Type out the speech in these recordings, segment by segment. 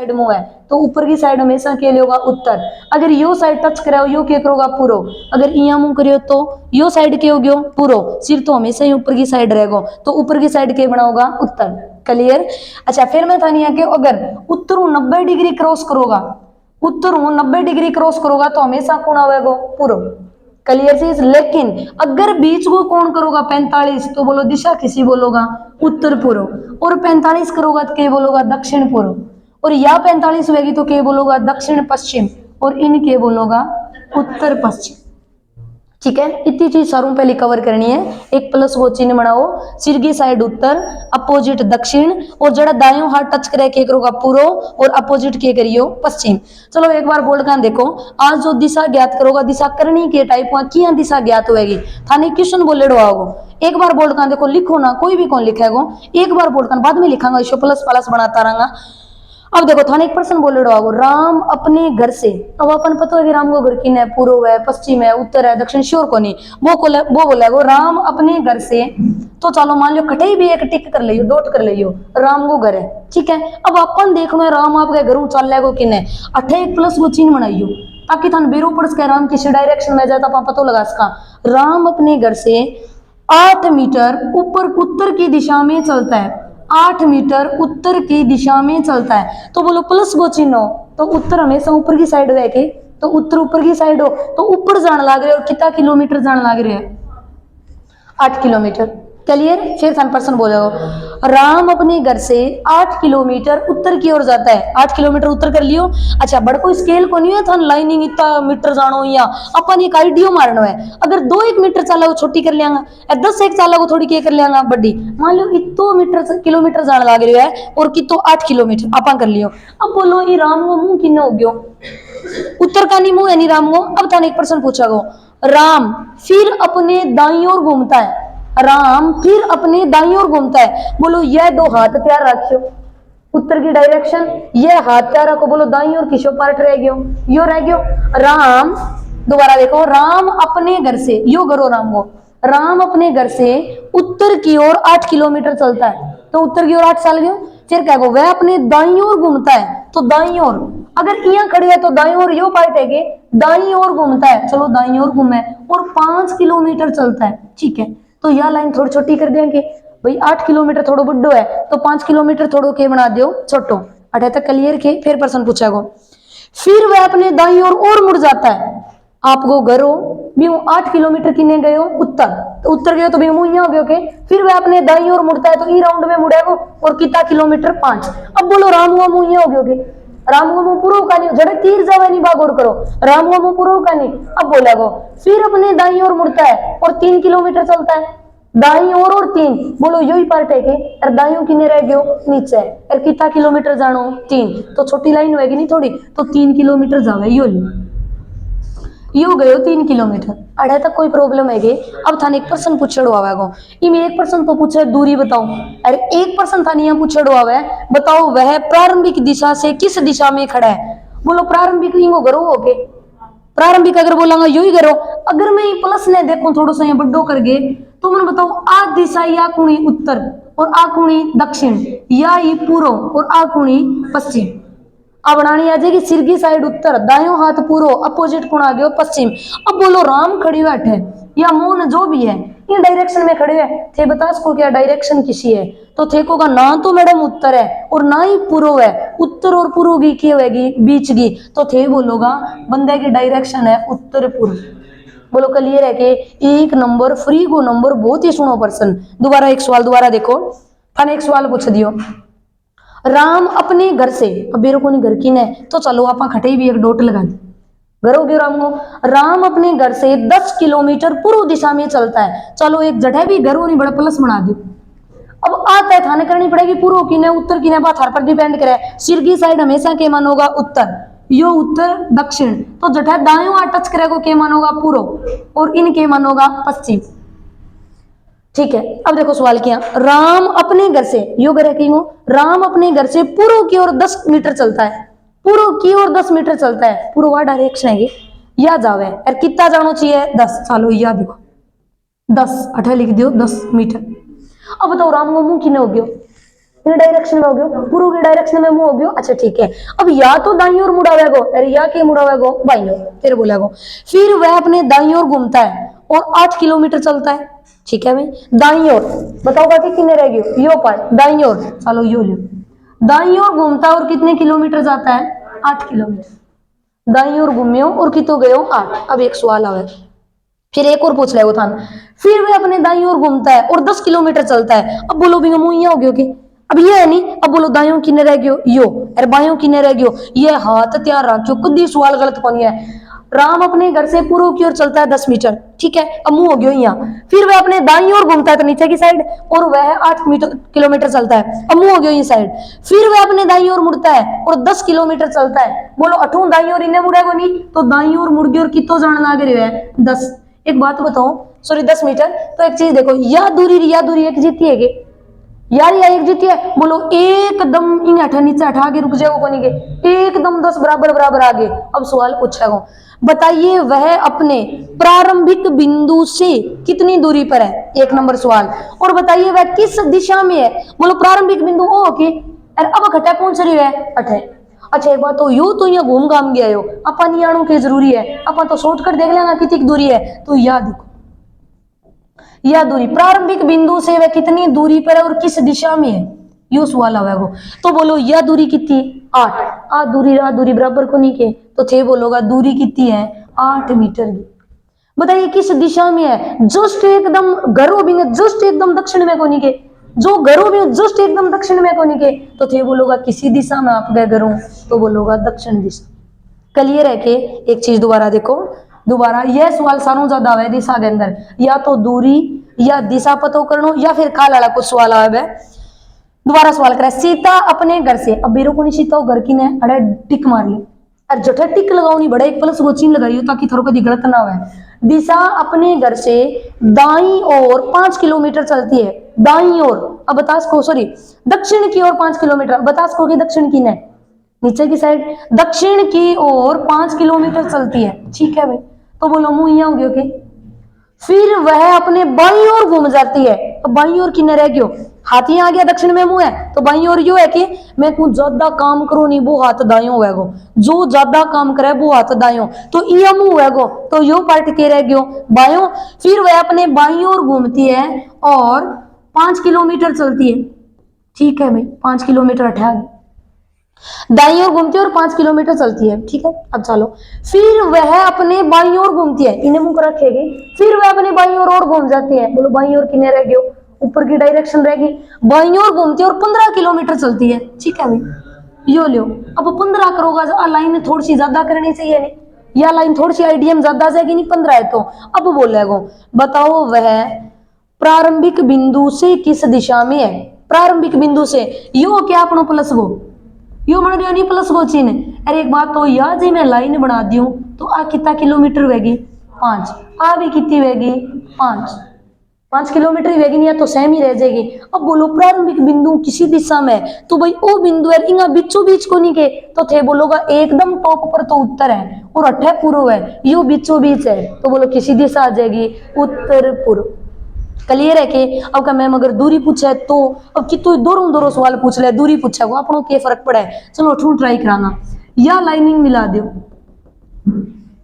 Side मुंह है तो ऊपर की साइड हमेशा के लिए होगा उत्तर। अगर यो साइड टच कराओ यो के करोगा पूर्व, अगर इया मुंह करियो तो यो साइड के हो गयो पूर्व, सिर तो हमेशा ही ऊपर की साइड रहेगा तो ऊपर की साइड के बना होगा उत्तर। क्लियर। अच्छा फिर मैं था नहीं कि अगर उत्तर 90 डिग्री क्रॉस करोगा, उत्तर 90 डिग्री क्रॉस करोगा तो हमेशा कौन आवेगा पूर्व। क्लियर चीज। लेकिन अगर बीच को कौन करोगा 45 तो बोलो दिशा किसी बोलोगा उत्तर पूर्व, और 45 करोगा तो क्या बोलोगा दक्षिण पूर्व, और या 45 होगी तो क्या बोलोगा दक्षिण पश्चिम, और इन के बोलोगा उत्तर पश्चिम। ठीक है, इतनी चीज सारों पहले कवर करनी है। एक प्लस वो चिन्ह बनाओ, सिर की साइड उत्तर, अपोजिट दक्षिण, और जरा दायों हाथ टच करे के करोगा पूर्व, और अपोजिट के करियो पश्चिम। चलो एक बार बोल कर देखो, आज जो दिशा ज्ञात करोगा, दिशा करनी के टाइप किया दिशा ज्ञात होगी थाने क्वेश्चन बोले डोगो। एक बार बोल कर देखो, लिखो ना, कोई भी कौन लिखेगा, एक बार बोल कर बाद में लिखांगा, इसको प्लस प्लस बनाता रहूंगा। अब देखो थाने एक पर्सन बोले डो राम अपने घर से, अब अपन पता है कि राम को घर की है पूर्व है पश्चिम है उत्तर है दक्षिण श्योर को नहीं, वो बोला वो राम अपने घर से, तो चलो मान लो कटे भी एक टिक कर लियो डॉट कर लियो राम को घर है। ठीक है, अब अपन देखना है राम आपके घर चल लेगो कि नहीं, अठे एक प्लस वो चिन्ह बनाइयो ताकि थान बेरो पड़ सके राम किसी डायरेक्शन में जाता अपन पता लगा सका। राम अपने घर से 8 मीटर ऊपर उत्तर की दिशा में चलता है, 8 मीटर उत्तर की दिशा में चलता है, तो बोलो प्लस वो चिन्ह हो तो उत्तर हमेशा ऊपर की साइड रह के, तो उत्तर ऊपर की साइड हो तो ऊपर जाने लग रहे हो, कितना किलोमीटर जाने लग रहे हैं 8 किलोमीटर। क्लियर। फिर सन पर्सन बोलो राम अपने घर से 8 किलोमीटर उत्तर की ओर जाता है, 8 किलोमीटर उत्तर कर लियो। अच्छा बड़ कोई स्केल को नहीं है था लाइनिंग इतना मीटर जानो, या अपन एक आइडियो मारना है, अगर 2-1 मीटर चला वो छोटी कर लियांगा, 10-1 चला वो थोड़ी क्या कर लियांगा बड़ी, मान लो इतो मीटर किलोमीटर जाने लग रही है और कितो 8 किलोमीटर अपन कर लियो। अब बोलो ये राम को मुंह किन्ने हो गयो, उत्तर का नहीं मुंह है नहीं राम को। अब थाने एक पर्सन पूछा गो राम फिर अपने दाईं ओर घूमता है, राम फिर अपने दाईं ओर घूमता है, बोलो यह 2 हाथ तैयार रखो उत्तर की डायरेक्शन, यह हाथ तैयार रखो, बोलो दाईं ओर किसो पार्ट रह गयो यो रह गयो राम। दोबारा देखो राम अपने घर से यो करो राम को, राम अपने घर से उत्तर की ओर 8 किलोमीटर चलता है, तो उत्तर की ओर 8 साल गयो। फिर क्या वह अपने दाईं ओर घूमता है, तो दाईं ओर अगर यहाँ खड़ी है तो दाईं ओर यो पार्ट है कि दाईं ओर घूमता है, चलो दाईं ओर घूमे और 5 किलोमीटर चलता है। ठीक है, तो यह लाइन थोड़ी छोटी कर देंगे भाई, 8 किलोमीटर थोड़ो बड्डो है तो 5 किलोमीटर थोड़ो के बना दो छोटो। 8 तक क्लियर के। फिर पर्सन पूछेगा फिर वह अपने दाईं ओर मुड़ जाता है, आपको घर हो भी 8 किलोमीटर किन्ने गए हो उत्तर, तो उत्तर गए तो भी मुंह यहाँ हो गए, फिर वह अपने दाईं ओर मुड़ता है तो ई राउंड में मुड़ेगा और कितना किलोमीटर 5। अब बोलो राम हुआ मुंह यहाँ हो गए, राम को मुंह पूर्व का नहीं जड़े तीर जावे नहीं बाग और करो, राम को मुंह पूर्व का नहीं। अब बोलेगो फिर अपने दाईं ओर मुड़ता है और 3 किलोमीटर चलता है, दाईं ओर और 3, बोलो यो ही पार्ट है के और दाईं किन्ने रह गयो नीचे, और कितना किलोमीटर जानो 3, तो छोटी लाइन होगी नहीं थोड़ी, तो 3 किलोमीटर जावे यो गयो 3 किलोमीटर। अड़े तक कोई प्रॉब्लम है गे। अब थाने एक पर्सन पूछेड़ो आवेगो, इमें एक पर्सन तो पूछे दूरी बताओ, अरे एक पर्सन थाने यहाँ पूछेड़ो आवे बताओ वह प्रारंभिक दिशा से किस दिशा में खड़ा है, बोलो प्रारंभिक इंगो करो ओके, प्रारंभिक अगर बोलांगा यू ही करो। अगर मैं ये प्लस ने देखो थोड़ा सा ये बड्डो कर गए तो मैंने बताओ आ दिशा या कुणी उत्तर और आ कुणी दक्षिण, या ये पूर्व और आ कुणी पश्चिम। अब बनानी आ जाएगी सिर की साइड उत्तर, दायों हाथ पूर्व, अपोजिट कोण आ गयो पश्चिम। अब बोलो राम खड़ी बैठे या मोहन जो भी है इन डायरेक्शन में खड़े है, थे बता इसको क्या डायरेक्शन किसी है, तो थे को का ना तो मैडम उत्तर है और ना ही पूर्व है, उत्तर और पूर्व की क्या होगी बीच की, तो थे बोलोगा बंदे की डायरेक्शन है उत्तर पूर्व। बोलो क्लियर है कि एक नंबर फ्री को नंबर बहुत ही सुनो पर्सन। दोबारा एक सवाल दोबारा देखो, थाने एक सवाल पूछ दियो राम अपने घर से, अब बेरो को नहीं घर की ने तो चलो आप खटे भी एक डॉट लगा दी घर हो गयो राम को, राम अपने घर से 10 किलोमीटर पूर्व दिशा में चलता है, चलो एक जगह भी घर नहीं बड़ा प्लस बना दो। अब आता है थाने करनी पड़ेगी पूर्व की ने उत्तर की ने बात हर पर डिपेंड करे, सिर की साइड हमेशा के मान होगा उत्तर, यो उत्तर दक्षिण, तो जटा दायों आ टच करेगा के मान होगा पूर्व और इनके मान होगा पश्चिम। ठीक है, अब देखो सवाल किया राम अपने घर से यो घर की राम अपने घर से पूर्व की ओर 10 मीटर चलता है, पूर्व की ओर 10 मीटर चलता है, पूर्व डायरेक्शन है या जावे और कितना जाना चाहिए 10, चलो या देखो 10 अठा लिख दियो 10 मीटर। अब बताओ राम को मुंह किने हो गयो, इन डायरेक्शन में हो गयो, पूर्व की डायरेक्शन में मुंह हो गयो। अच्छा ठीक है, अब या तो दाईं ओर मुड़ा हुआ गो, अरे या के मुड़ा हुआ गो बाईं ओर, फिर बोला गो, फिर वह अपने दाईं ओर घूमता है और 8 किलोमीटर चलता है। ठीक है भाई, दाईं ओर बताओ बाकी कितने रह गए, यो पार्ट दाईं ओर, चलो यो लो, दाईं ओर घूमता है और कितने किलोमीटर जाता है, 8 किलोमीटर। दाईं ओर घूमियो और कितो गयो 8। अब एक सवाल आवे, फिर एक और पूछ ले वो था, फिर वह अपने दाईं ओर घूमता है और 10 किलोमीटर चलता है। अब बोलो भी मुंह हो गयो कि अब ये है नहीं, अब बोलो दायों किने रह गयो यो, अरे बायों किने रह गयो ये, हाथ तैयार रखो, कभी सवाल गलत कौन है। राम अपने घर से पूर्व की ओर चलता है 10 मीटर, ठीक है, अब मुंह हो गयो यहाँ, फिर वह अपने दाईं ओर घूमता है तो नीचे की साइड, और वह 8 किलोमीटर चलता है, अब मुंह हो गयो ये साइड, फिर वह अपने दाईं ओर मुड़ता है और 10 किलोमीटर चलता है। बोलो अठू दाईं ओर इन्हें मुड़ेगा नहीं, तो दाईं ओर मुड़ गयो और कितो जान लग रहे है 10। एक बात बताओ, सॉरी 10 मीटर, तो एक चीज देखो, या दूरी एक जीती है कि यार, या एक जीती है, बोलो एकदम इन हटा नीचे हटा के रुक जाएगा कोनी के, एकदम 10 बराबर बराबर आगे। अब सवाल पूछेगा, बताइए वह अपने प्रारंभिक बिंदु से कितनी दूरी पर है, 1 नंबर सवाल। और बताइए वह किस दिशा में है, बोलो प्रारंभिक बिंदु ओ के, अरे अब खट्टा पहुंच रही है अठे। अच्छा एक बात, तो यू तो यहाँ घूम घाम गया हो, अपन यानों की जरूरी है, अपन तो शॉर्टकट देख लेना कितनी दूरी है, तो याद देखो, यह दूरी प्रारंभिक बिंदु से वह कितनी दूरी पर है और किस दिशा में है, यो सवाल आवेगा। तो बोलो यह दूरी कितनी, 8, आ दूरी बराबर को नहीं के, तो थे बोलोगा दूरी कितनी है 8 मीटर की। बताइए किस दिशा में है, जस्ट एकदम घरों भी जस्ट एकदम दक्षिण में को नहीं के, जो घरों भी जस्ट एकदम दक्षिण में को नहीं के, तो थे बोलोगा किसी दिशा में आप गए घरों, तो बोलोगा दक्षिण दिशा। क्लियर है कि एक चीज दोबारा देखो, दोबारा यह सवाल सारों ज्यादा है दिशा के अंदर, या तो दूरी या दिशा पतो करनो, या फिर काल वाला कुछ सवाल आवे। दोबारा सवाल करे, सीता अपने घर से, अब बेरो को नहीं सीता घर की ने, अरे टिक मार ली, अरे जठे टिक लगाओ नहीं, बड़े एक प्लस वो चिन्ह लगाइयो ताकि थोड़ा कभी गलत ना हो। दिशा अपने घर से दाईं ओर 5 किलोमीटर चलती है, दाईं ओर, अब बता सको, सॉरी दक्षिण की ओर 5 किलोमीटर, बता सको कि दक्षिण की ने, नीचे की साइड दक्षिण की ओर 5 किलोमीटर चलती है। ठीक है भाई, तो बोलो मुंह यहाँ हो गयो कि, फिर वह अपने बाईं ओर घूम जाती है। अब बाईं ओर किन्ने रह गयो, हाथी आ गया दक्षिण में मुंह है, तो बाईं ओर यो है कि मैं कुछ ज्यादा काम करो नहीं वो हाथ दायों होएगो, जो ज्यादा काम करे वो हाथ दायों, तो ये मुंह होएगो, तो यो पार्ट के रह गयो बायों। फिर वह अपने बाईं ओर घूमती है और 5 किलोमीटर चलती है। ठीक है भाई, 5 किलोमीटर हटा, दाईं ओर घूमती है और 5 किलोमीटर चलती है। ठीक है, अब चलो, फिर वह अपने बाईं ओर घूमती है, इन्हें मुंह रखेगी, फिर वह अपने बाईं ओर और घूम जाती है। बोलो बाईं ओर किन्ने रह गयो, ऊपर की डायरेक्शन रहेगी, बाईं ओर घूमती है और 15 किलोमीटर चलती है। ठीक है भाई, यो लो, अब 15 करोगा, लाइन थोड़ी सी ज्यादा करनी चाहिए नहीं, या लाइन थोड़ी सी आईडीएम ज्यादा जाएगी नहीं, 15 है तो। अब बोलेगो, बताओ वह प्रारंभिक बिंदु से किस दिशा में है, प्रारंभिक बिंदु से, यो क्या अपनो प्लस वो, यो बन रही नहीं प्लस वो चिन्ह। अरे एक बात तो यार जी, मैं लाइन बना दी हूं तो आ कितना किलोमीटर वेगी 5, आ भी कितनी वेगी 5 किलोमीटर ही वेगी, नहीं या तो सेम ही रह जाएगी। अब बोलो प्रारंभिक बिंदु किसी दिशा में, तो भाई वो बिंदु है इंगा बीचों बीच को नहीं के, तो थे बोलोगा एकदम टॉप पर तो उत्तर है और अठे पूर्व है, यो बीचों बीच है, तो बोलो किसी दिशा आ जाएगी उत्तर पूर्व। क्लियर है कि अब का मैम अगर दूरी पूछे तो अब कि तू दोनों सवाल पूछ ले, दूरी पूछे वो अपनों के फर्क पड़ा है। चलो ठू ट्राई कराना, या लाइनिंग मिला दो,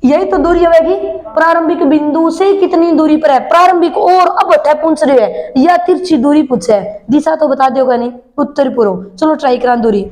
यही तो दूरी होगी, प्रारंभिक बिंदु से कितनी दूरी पर है, प्रारंभिक और अब अठे पूछ रहे है, या तिरछी दूरी पूछे, दिशा तो बता दोगा नहीं उत्तर पूर्व। चलो ट्राई करा दूरी,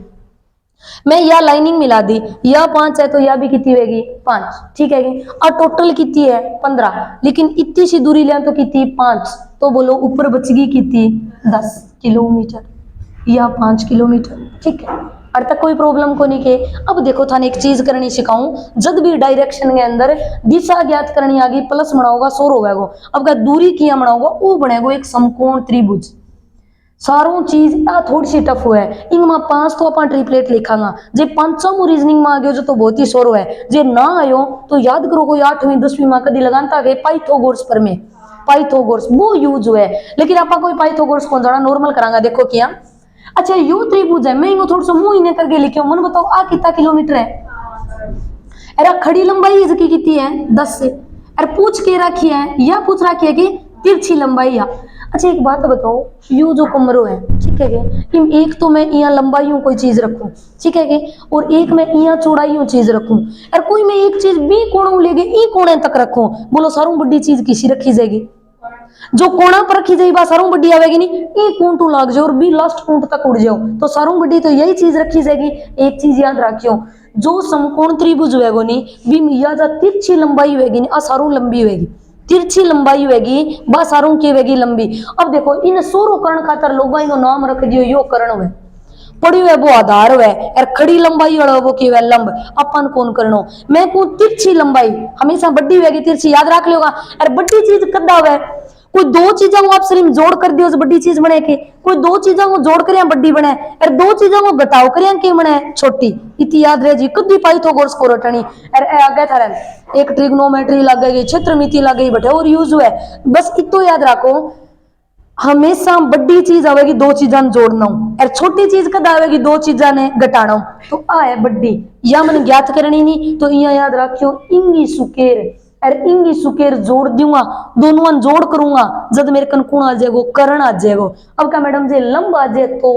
मैं या लाइनिंग मिला दी, या 5 है तो या भी कितनी होगी 5। ठीक है, और टोटल कितनी है 15, लेकिन इतनी सी दूरी लिया तो कितनी 5, तो बोलो ऊपर बच गई कितनी 10 किलोमीटर या 5 किलोमीटर। ठीक है, और तक कोई प्रॉब्लम को नहीं के। अब देखो थाने एक चीज करनी सिखाऊं, जब भी डायरेक्शन के अंदर दिशा ज्ञात करनी आ गई, प्लस बनाओगा 100 होगा, अब दूरी किया बनाओगा वो बनेगा एक समकोण त्रिभुज। सारों चीज थोड़ी सी टफ है, इनमें 5 तो अपन ट्रिपलेट लिखांगा, जे 5वां रीजनिंग में आ गयो जो तो बहुत ही सोरो है, जे ना आयो तो याद करो कोई 8वीं 10वीं में कदी लगाता गए पाइथागोरस पर में, पाइथागोरस वो यूज हुआ है, लेकिन आपा कोई पाइथागोरस कौन जाना, नॉर्मल करांगा। देखो क्या, अच्छा यो त्रिभुज है, मैं इनको थोड़ा सा मुंह इन्हें करके लिखो, मन बताओ आ कितना किलोमीटर है, अरे खड़ी लंबाई इसकी कितनी है 10 से, अरे पूछ के रखी है या पूछ रखी है कि तिरछी लंबाई है, अच्छा एक बात बताओ, यो जो कमरो है ठीक है कि इन एक तो मैं यहाँ लंबाई कोई चीज रखूं ठीक है कि, और एक मैं यहाँ चौड़ाई चीज रखूं, और कोई मैं एक चीज बी कोणों लेके ई कोणे तक रखूं, बोलो सारों बड़ी चीज किसी रखी जाएगी? जो कोना पर रखी जाएगी बात सारों बड़ी आवेगी नहीं, ई कूंटू लाग जाओ और बी लास्ट कूंट तक उड़ जाओ तो सारों बड़ी तो यही चीज रखी जाएगी। एक चीज याद रखियो, जो समकोण त्रिभुज होएगो नी बी या जा तिरछी लंबाई होएगी नी आ सारों लंबी होएगी, तिरछी लंबाई होएगी बा सारों की होएगी लंबी। अब देखो इन सोरो करण खातर लोगों इनो नाम रख दियो यो करण हुए, पड़ी हुए वो आधार हुए, और खड़ी लंबाई वाला वो की लंब अपन कौन करनो, मैं को तिरछी लंबाई हमेशा बड़ी होएगी तिरछी याद रख लियोगा। और बड़ी चीज कदा हुए, कोई दो चीजों को आप सिर्फ जोड़ कर दियो बड़ी चीज बने के, कोई दो चीजों को जोड़ कर बड़ी बने, और दो चीजों को घटाओ कर के बने छोटी। इतनी याद रहे जी कभी पाइथागोरस को रटनी और आगे था एक ट्रिग्नोमेट्री लग गई, क्षेत्रमिति लग गई बटे और यूज हुए, बस इतो याद रखो हमेशा बड़ी चीज आवेगी दो चीजा जोड़ना और छोटी चीज कद आवेगी दो चीजा ने घटाना, तो आ है बड़ी या मैंने ज्ञात करनी नहीं तो यहाँ याद रखियो इंगी सुकेर और इंगी सुकेर जोड़ दूंगा, दोनों जोड़ करूंगा जब मेरे कन कौन आ जाएगो करण आ जाएगो। अब क्या मैडम जी लंब आ जाए तो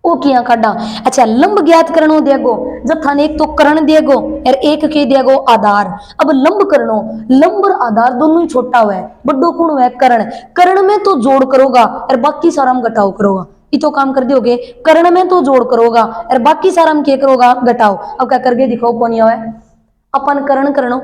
ओ किया काटा, अच्छा लंब ज्ञात करनो देगो जब थाने एक तो करण देगो और एक के देगो आधार। अब लंब करनो, लंब और आधार दोनों ही छोटा हुआ है, बड्डो कौन हुआ है करण, करण में तो जोड़ करोगा और बाकी सारा हम घटाओ करोगा, ये तो काम कर दोगे, करण में तो जोड़ करोगा और बाकी सारा हम क्या करोगा घटाओ। अब क्या करके दिखाओ कौन है अपन करण करनो,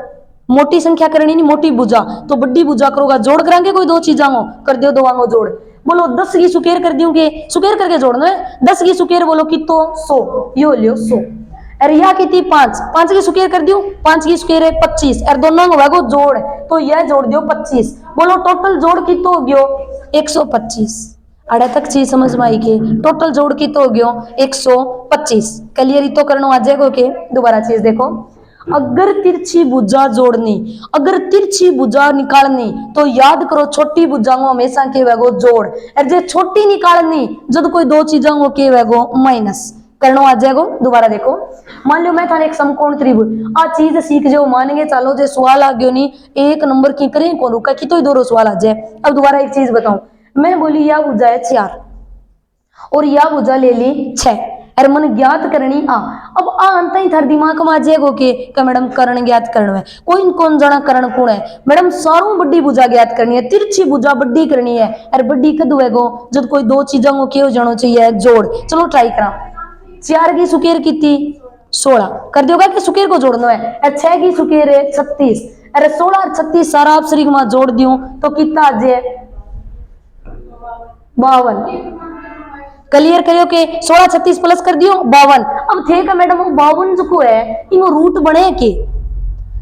मोटी संख्या करनी नहीं मोटी भुजा तो बड़ी भुजा करोगा, जोड़ करांगे कोई दो चीजा कर दियो दोवांगो जोड़, बोलो 10 की सुकेर कर दूंगे, सुकेर करके जोड़ना है 10 की सुकेर बोलो कितो 100, यो लियो 100 और यह कितनी 5, 5 की सुकेर कर दियो 5 की सुकेर है 25 और दोनों को जोड़ तो यह जोड़ दियो 25, बोलो टोटल जोड़ कितो हो गयो 125। अड़े तक चीज समझ में आई के टोटल जोड़ कितो हो गयो 125। क्लियर तो करना आ जाएगा के दोबारा चीज देखो, अगर तिरछी भुजा जोड़नी, अगर तिरछी भुजा निकालनी तो याद करो छोटी भुजा को हमेशा के वेगो जोड़, और जे छोटी निकालनी जब कोई दो चीजों को के वेगो माइनस करनो आ जाएगो। दोबारा देखो मान लो मैं थाने एक समकोण त्रिभुज आ चीज सीख जाओ मानेंगे चलो जे सवाल आ गयो नी एक नंबर की करें को रुका कि तो दो सवाल आ जाए। अब दोबारा एक चीज बताऊं, मैं बोली या भुजा है 4 और या भुजा ले ली 6 और मन ज्ञात करनी आ, अब आ अंत ही थार दिमाग में आ जाएगो के मैडम करण ज्ञात करना है, कोई कौन जाना करण कौन है मैडम सारों बड़ी भुजा ज्ञात करनी है, तिरछी भुजा बड़ी करनी है और बड़ी कद होएगो जब कोई दो चीजों को क्यों जानो चाहिए जोड़। चलो ट्राई करा, 4 की सुकेर की थी 16 कर दोगा कि सुकेर को जोड़ना है, और 6 की सुकेर है 36 अरे 16 और 36 सारा आप शरीर में जोड़ दियो तो कितना आ जाए 52। क्लियर करियो के 16 36 प्लस कर दियो 52। अब थे का मैडम 52 जो है इनको रूट बने के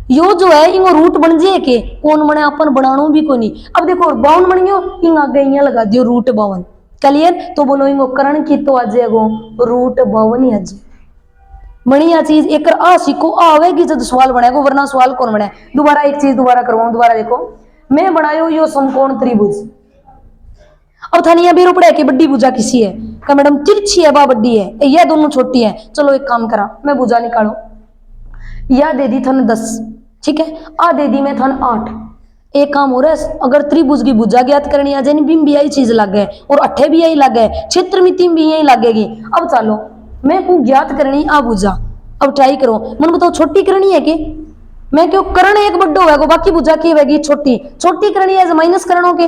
यो जो है इनको रूट बन जाए के कौन बने अपन बनानो भी को नहीं। अब देखो 52 बन गयो इन आगे यहाँ लगा दियो रूट 52। क्लियर तो बोलो इनको करण की तो आ जाएगो रूट 52 ही आज बढ़िया चीज एक आ सीखो आवेगी जब सवाल बनाएगो वरना सवाल कौन बनाए। दोबारा एक चीज दोबारा करवाऊं, दोबारा देखो मैं बनायो यो समकोण त्रिभुज, अब थानिया बेरो पड़ा कि बड़ी भुजा किसी है का मैडम तिरछी है बा बड़ी है यह दोनों छोटी है। चलो एक काम करा मैं भुजा निकालो, या दे दी थन 10 ठीक है, आ दे दी मैं थन 8। एक काम हो रहा है अगर त्रिभुज की भुजा ज्ञात करनी आ जाए बिम भी यही चीज लग गए और अट्ठे भी यही लग गए क्षेत्रमिति भी यही लगेगी। अब चलो मैं को ज्ञात करनी आ भुजा, अब ट्राई करो मन बताओ छोटी करनी है कि मैं क्यों करण एक बड्डो होगा बाकी भुजा की होगी छोटी, छोटी करनी है माइनस करणों के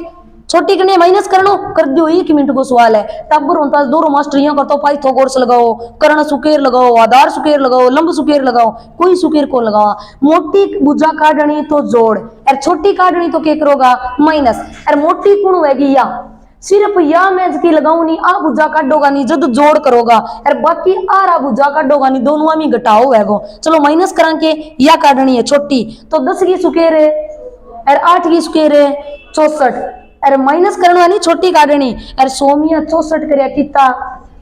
छोटी करनी माइनस करनो कर दियो 1 मिनट को सवाल है टब्बर होता है दोनों मास्टर यहाँ करता पाइथागोरस लगाओ कर्ण सुकेर लगाओ आधार सुकेर लगाओ लंब सुकेर लगाओ कोई सुकेर को लगाओ। मोटी भुजा काटनी तो जोड़ और छोटी काटनी तो क्या करोगा माइनस और मोटी कौन होगी या सिर्फ या मैं की लगाऊ नहीं आ भुजा काटोगा नहीं जब जोड़ करोगा और बाकी आ रहा भुजा काटोगा नहीं दोनों में घटाओ है। चलो माइनस करा के या काटनी है छोटी तो 10 की सुकेर है और 8 की सुकेर है 64 अरे माइनस करने वाली छोटी काटनी अरे 100 में 64 कर कितना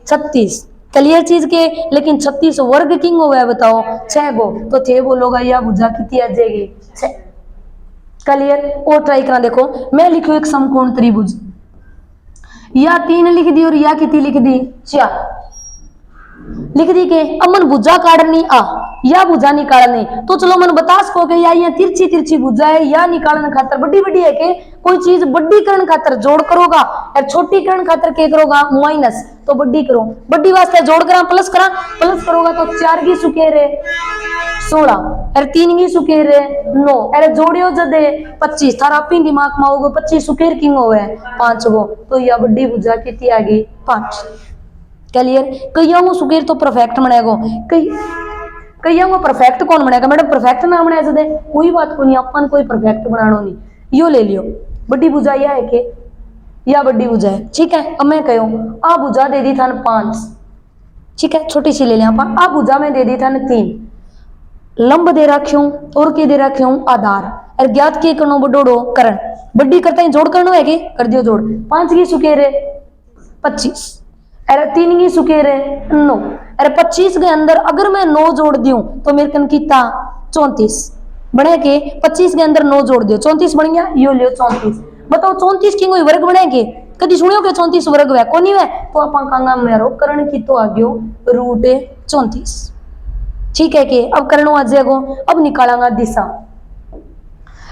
36। क्लियर चीज के लेकिन 36 वर्ग किंग हो गया बताओ 6 गो तो थे बोलोगा या भुजा कितनी आ जाएगी 6। क्लियर और ट्राई करा देखो मैं लिखू एक समकोण त्रिभुज या 3 लिख दी और या कितनी लिख दी 4 लिख दी के अमन भुजा काटनी आ या भुजा निकालने, तो चलो मन बता सको कि या यहाँ तिरछी तिरछी भुजा है या निकालने खातर बड़ी बड़ी है के कोई चीज बड़ी करण खातर जोड़ करोगा और छोटी करण खातर के करोगा माइनस, तो बड़ी करो, बड़ी वास्ते जोड़ करा प्लस करोगा तो 4 की सुकेरे 16 और 3 की सुकेरे 9 अरे जोड़ियो जदे 25 थारा अपनी दिमाग में होगा 25 सुकेर किंग होवे 5 गो, तो यह बड़ी भुजा कितनी आ गई 5। क्लियर? कईयों को सुकेर तो परफेक्ट बनेगा, कईयों को परफेक्ट कौन बनेगा मैडम? परफेक्ट ना बनाया जदे कोई बात को नहीं, अपन कोई परफेक्ट बनाना नहीं, यो ले लियो बड़ी भुजा यह है के या बड़ी भुजा है, ठीक है। अब मैं कहूं आ भुजा दे दी था 5, ठीक है, छोटी सी ले लिया अपन, आ भुजा में दे दी था 3, लंब दे रखूं और के दे रखूं आधार, और ज्ञात के करो बडोड़ो करण, बड़ी करता ही जोड़ करना है के कर दियो जोड़, 5 की सुकेरे 25 अरे 3 की सुकेरे 9 अरे 25 के अंदर अगर मैं 9 जोड़ दूं तो मेरे कन कितना 34 बने के 25 के अंदर 9 जोड़ दियो 34 बन गया, यो लियो 34। बताओ 34 की कोई वर्ग बने के कभी सुनियो के 34 वर्ग है को नहीं है, तो अपन कहंगा मेरो करण की तो आ गयो रूट 34, ठीक है के। अब करणो आ जाएगो, अब निकालांगा दिशा,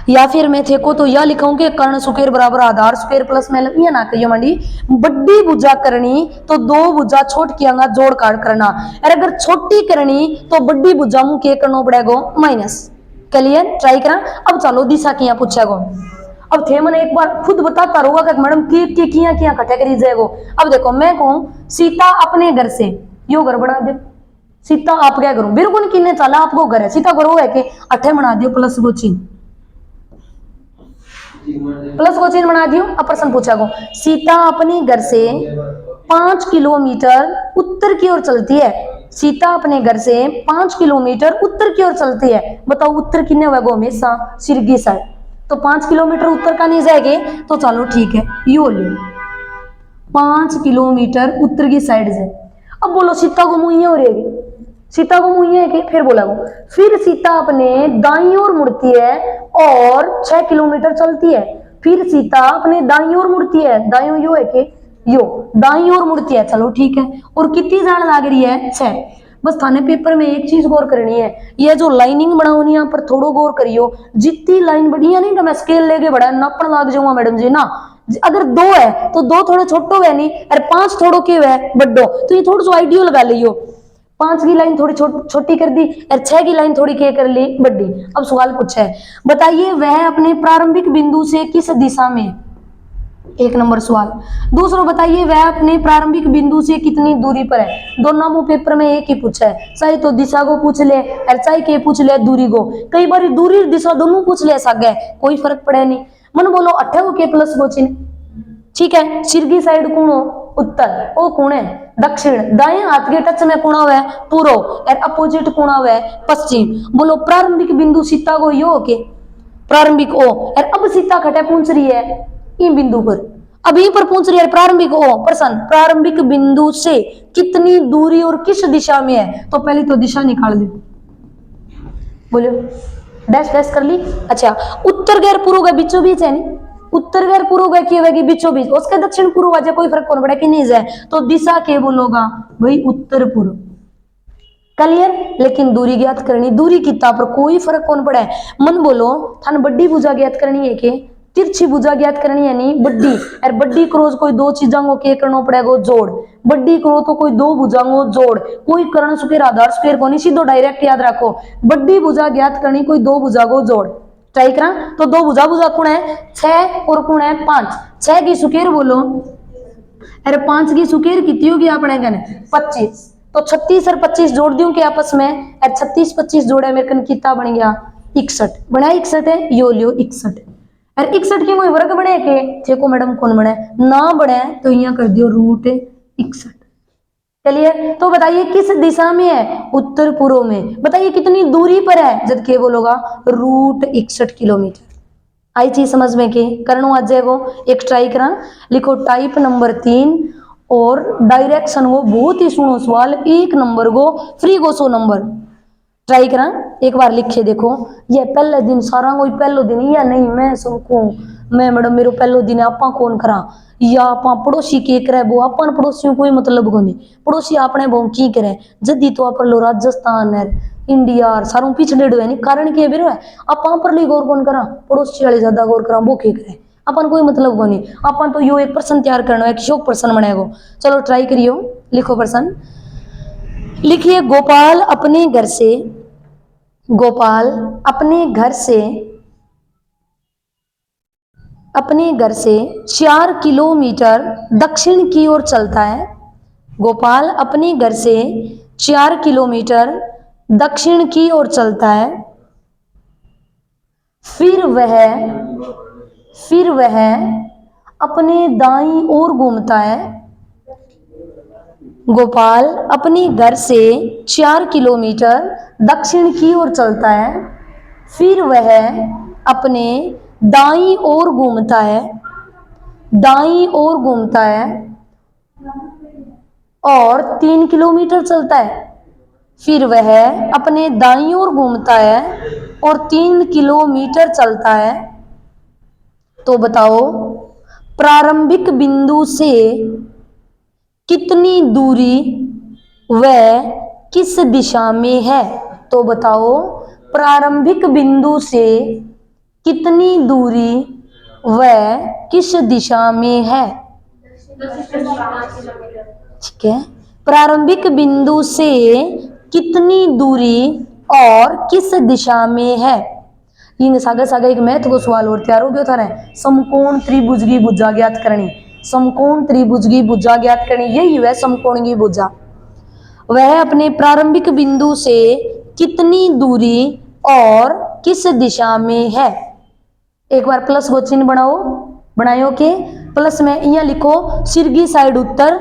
या फिर मैं थे को तो यह लिखाऊंगे कर्ण सुकेर बराबर आधार सुकेर प्लस में ये ना कहियो मंडी बड़ी भुजा करनी तो 2 भुजा छोट कियांगा जोड़ काट करना, और अगर छोटी करनी तो बड़ी भुजा मुंह के करना पड़ेगा माइनस। क्लियर? ट्राई करा। अब चलो दिशा किया पूछेगो, अब थे मन एक बार खुद बताता रहोगा कि मैडम के किया कटे करी जाएगो। अब देखो मैं कहूं सीता अपने घर से यो घर बना दे, सीता आप क्या करूं बिल्कुल किन्ने चला आपको घर है सीता घर है कि अठे बना दियो प्लस को चिन्ह बना दियो। अब प्रश्न पूछा गो सीता अपने घर से 5 किलोमीटर उत्तर की ओर चलती है, सीता अपने घर से 5 किलोमीटर उत्तर की ओर चलती है, बताओ उत्तर किन्ने होगा हमेशा सिरगी साइड, तो 5 किलोमीटर उत्तर का नहीं जाएंगे, तो चलो ठीक है यो ले 5 किलोमीटर उत्तर की साइड से। अब बोलो सीता को मुँह हो रहेगी, सीता को मुँह है कि फिर बोला वो फिर सीता अपने दाईं ओर मुड़ती है और 6 किलोमीटर चलती है, फिर सीता अपने दाईं ओर मुड़ती है, दाईं यो है कि यो दाईं ओर मुड़ती है, चलो ठीक है। और कितनी जान लग रही है 6। बस थाने पेपर में एक चीज गौर करनी है, ये जो लाइनिंग बनाओनी है पर थोड़ा गौर करियो, जितनी लाइन बढ़िया नहीं कि मैं स्केल लेके बड़ा नापन लाग जाऊंगा मैडम जी ना, अगर 2 है तो 2 थोड़े छोटो है नहीं और 5 थोड़ो के है बड्डो, तो ये थोड़ा सा आइडियो लगा लियो, 5 की लाइन थोड़ी छोटी कर दी और 6 की लाइन थोड़ी के कर ली बड़ी। अब सवाल पूछा है बताइए वह अपने प्रारंभिक बिंदु से किस दिशा में, 1 नंबर सवाल। दूसरा बताइए वह अपने प्रारंभिक बिंदु से कितनी दूरी पर है, दोनों मुंह पेपर में एक ही पूछा है, चाहे तो दिशा को पूछ ले और चाहे के पूछ ले दूरी को, कई बार दूरी दिशा दोनों पूछ ले सके कोई फर्क पड़े नहीं। मन बोलो 18 के प्लस को चिन्ह, ठीक है। सिर की साइड कौन हो उत्तर, ओ कौन है दक्षिण, दाएं हाथ के टच में कौन है पूर्व और अपोजिट कौन है पश्चिम। बोलो प्रारंभिक बिंदु सीता को यो के प्रारंभिक ओ, और अब सीता खटे पूछ रही है इन बिंदु पर, अब यहीं पर पूछ रही है प्रारंभिक ओ प्रश्न प्रारंभिक बिंदु से कितनी दूरी और किस दिशा में है, तो पहले तो दिशा निकाल दो, बोलो डैश डैश कर ली। अच्छा उत्तर गैर पूर्व के बीचों बीच है नहीं, उत्तर गैर पूर्व गए की बीचों बीच, उसके दक्षिण पूर्व वजह कोई फर्क कौन पड़ा कि नहीं जाए, तो दिशा के बोलोगा भाई उत्तर पूर्व। क्लियर? लेकिन दूरी ज्ञात करनी, दूरी कितना पर कोई फर्क कौन पड़ा है। मन बोलो थान बड़ी भुजा ज्ञात करनी है कि तिरछी भुजा ज्ञात करनी है नहीं बड़ी, और बड़ी क्रोज कोई 2 चीजों को के करना पड़ेगा जोड़, बड़ी करो तो कोई 2 भुजाओं जोड़, कोई कर्ण सुकेर आधार सुकेर को नहीं, सीधो डायरेक्ट याद रखो बड़ी भुजा ज्ञात करनी कोई 2 भुजा को जोड़। ट्राई करा तो 2 भुजा कौन है 6 और कौन है 5, 6 की सुकेर बोलो अरे 5 की सुकेर कितनी होगी अपने कने 25, तो 36 और 25 जोड़ दूं के आपस में, और 36 25 जोड़े मेरे कन कितना बन गया 61, बना 61 है यो लियो 61, और 61 की कोई वर्ग बने के देखो मैडम कौन बने ना बने तो यहाँ कर दियो रूट 61। चलिए तो बताइए किस दिशा में है उत्तर पूर्व में, बताइए कितनी दूरी पर है, जब के बोलोगा रूट 61 किलोमीटर। आई चीज समझ में के करनो आ जाएगो, एक ट्राई करा लिखो टाइप नंबर 3 और डायरेक्शन वो बहुत ही सुनो सवाल 1 नंबर को फ्री को 100 नंबर ट्राई करा एक बार लिखे देखो। ये पहले दिन सारा कोई पहलो दिन या नहीं मैं सुनकू मैं मैडम मेरे पहलो दिन आपा कौन करा या आपा पड़ोसी के करे वो अपन पड़ोसियों कोई मतलब को नहीं, पड़ोसी अपने बहु की करे जदी तो आप लो राजस्थान है इंडिया सारों पिछड़े हुए नहीं कारण क्या बेरो है अपन पर ली गौर कौन करा पड़ोसी वाले ज्यादा गौर करा वो के करे अपन कोई मतलब को नहीं अपन तो यो एक प्रश्न तैयार करना है कि शोक प्रश्न बनेगो। चलो ट्राई करियो लिखो प्रश्न लिखिए गोपाल अपने घर से 4 किलोमीटर दक्षिण की ओर चलता है। गोपाल अपने घर से 4 किलोमीटर दक्षिण की ओर चलता है। फिर वह अपने दाईं ओर घूमता है। गोपाल अपने घर से 4 किलोमीटर दक्षिण की ओर चलता है। फिर वह अपने दाईं ओर घूमता है और 3 किलोमीटर चलता है। फिर वह अपने दाईं ओर घूमता है और 3 किलोमीटर चलता है। तो बताओ प्रारंभिक बिंदु से कितनी दूरी वह किस दिशा में है। तो बताओ प्रारंभिक बिंदु से कितनी दूरी वह किस दिशा में है। ठीक है प्रारंभिक बिंदु से कितनी दूरी और किस दिशा में है। इन सागे सागे एक महत्व को सवाल और तैयार हो गया था समकोण त्रिभुज की भुजा ज्ञात करनी। समकोण त्रिभुज की भुजा ज्ञात करनी यही है समकोण की भुजा। वह अपने प्रारंभिक बिंदु से कितनी दूरी और किस दिशा में है। एक बार प्लस को चिन्ह बनाओ के प्लस में यहाँ लिखो सिर की साइड उत्तर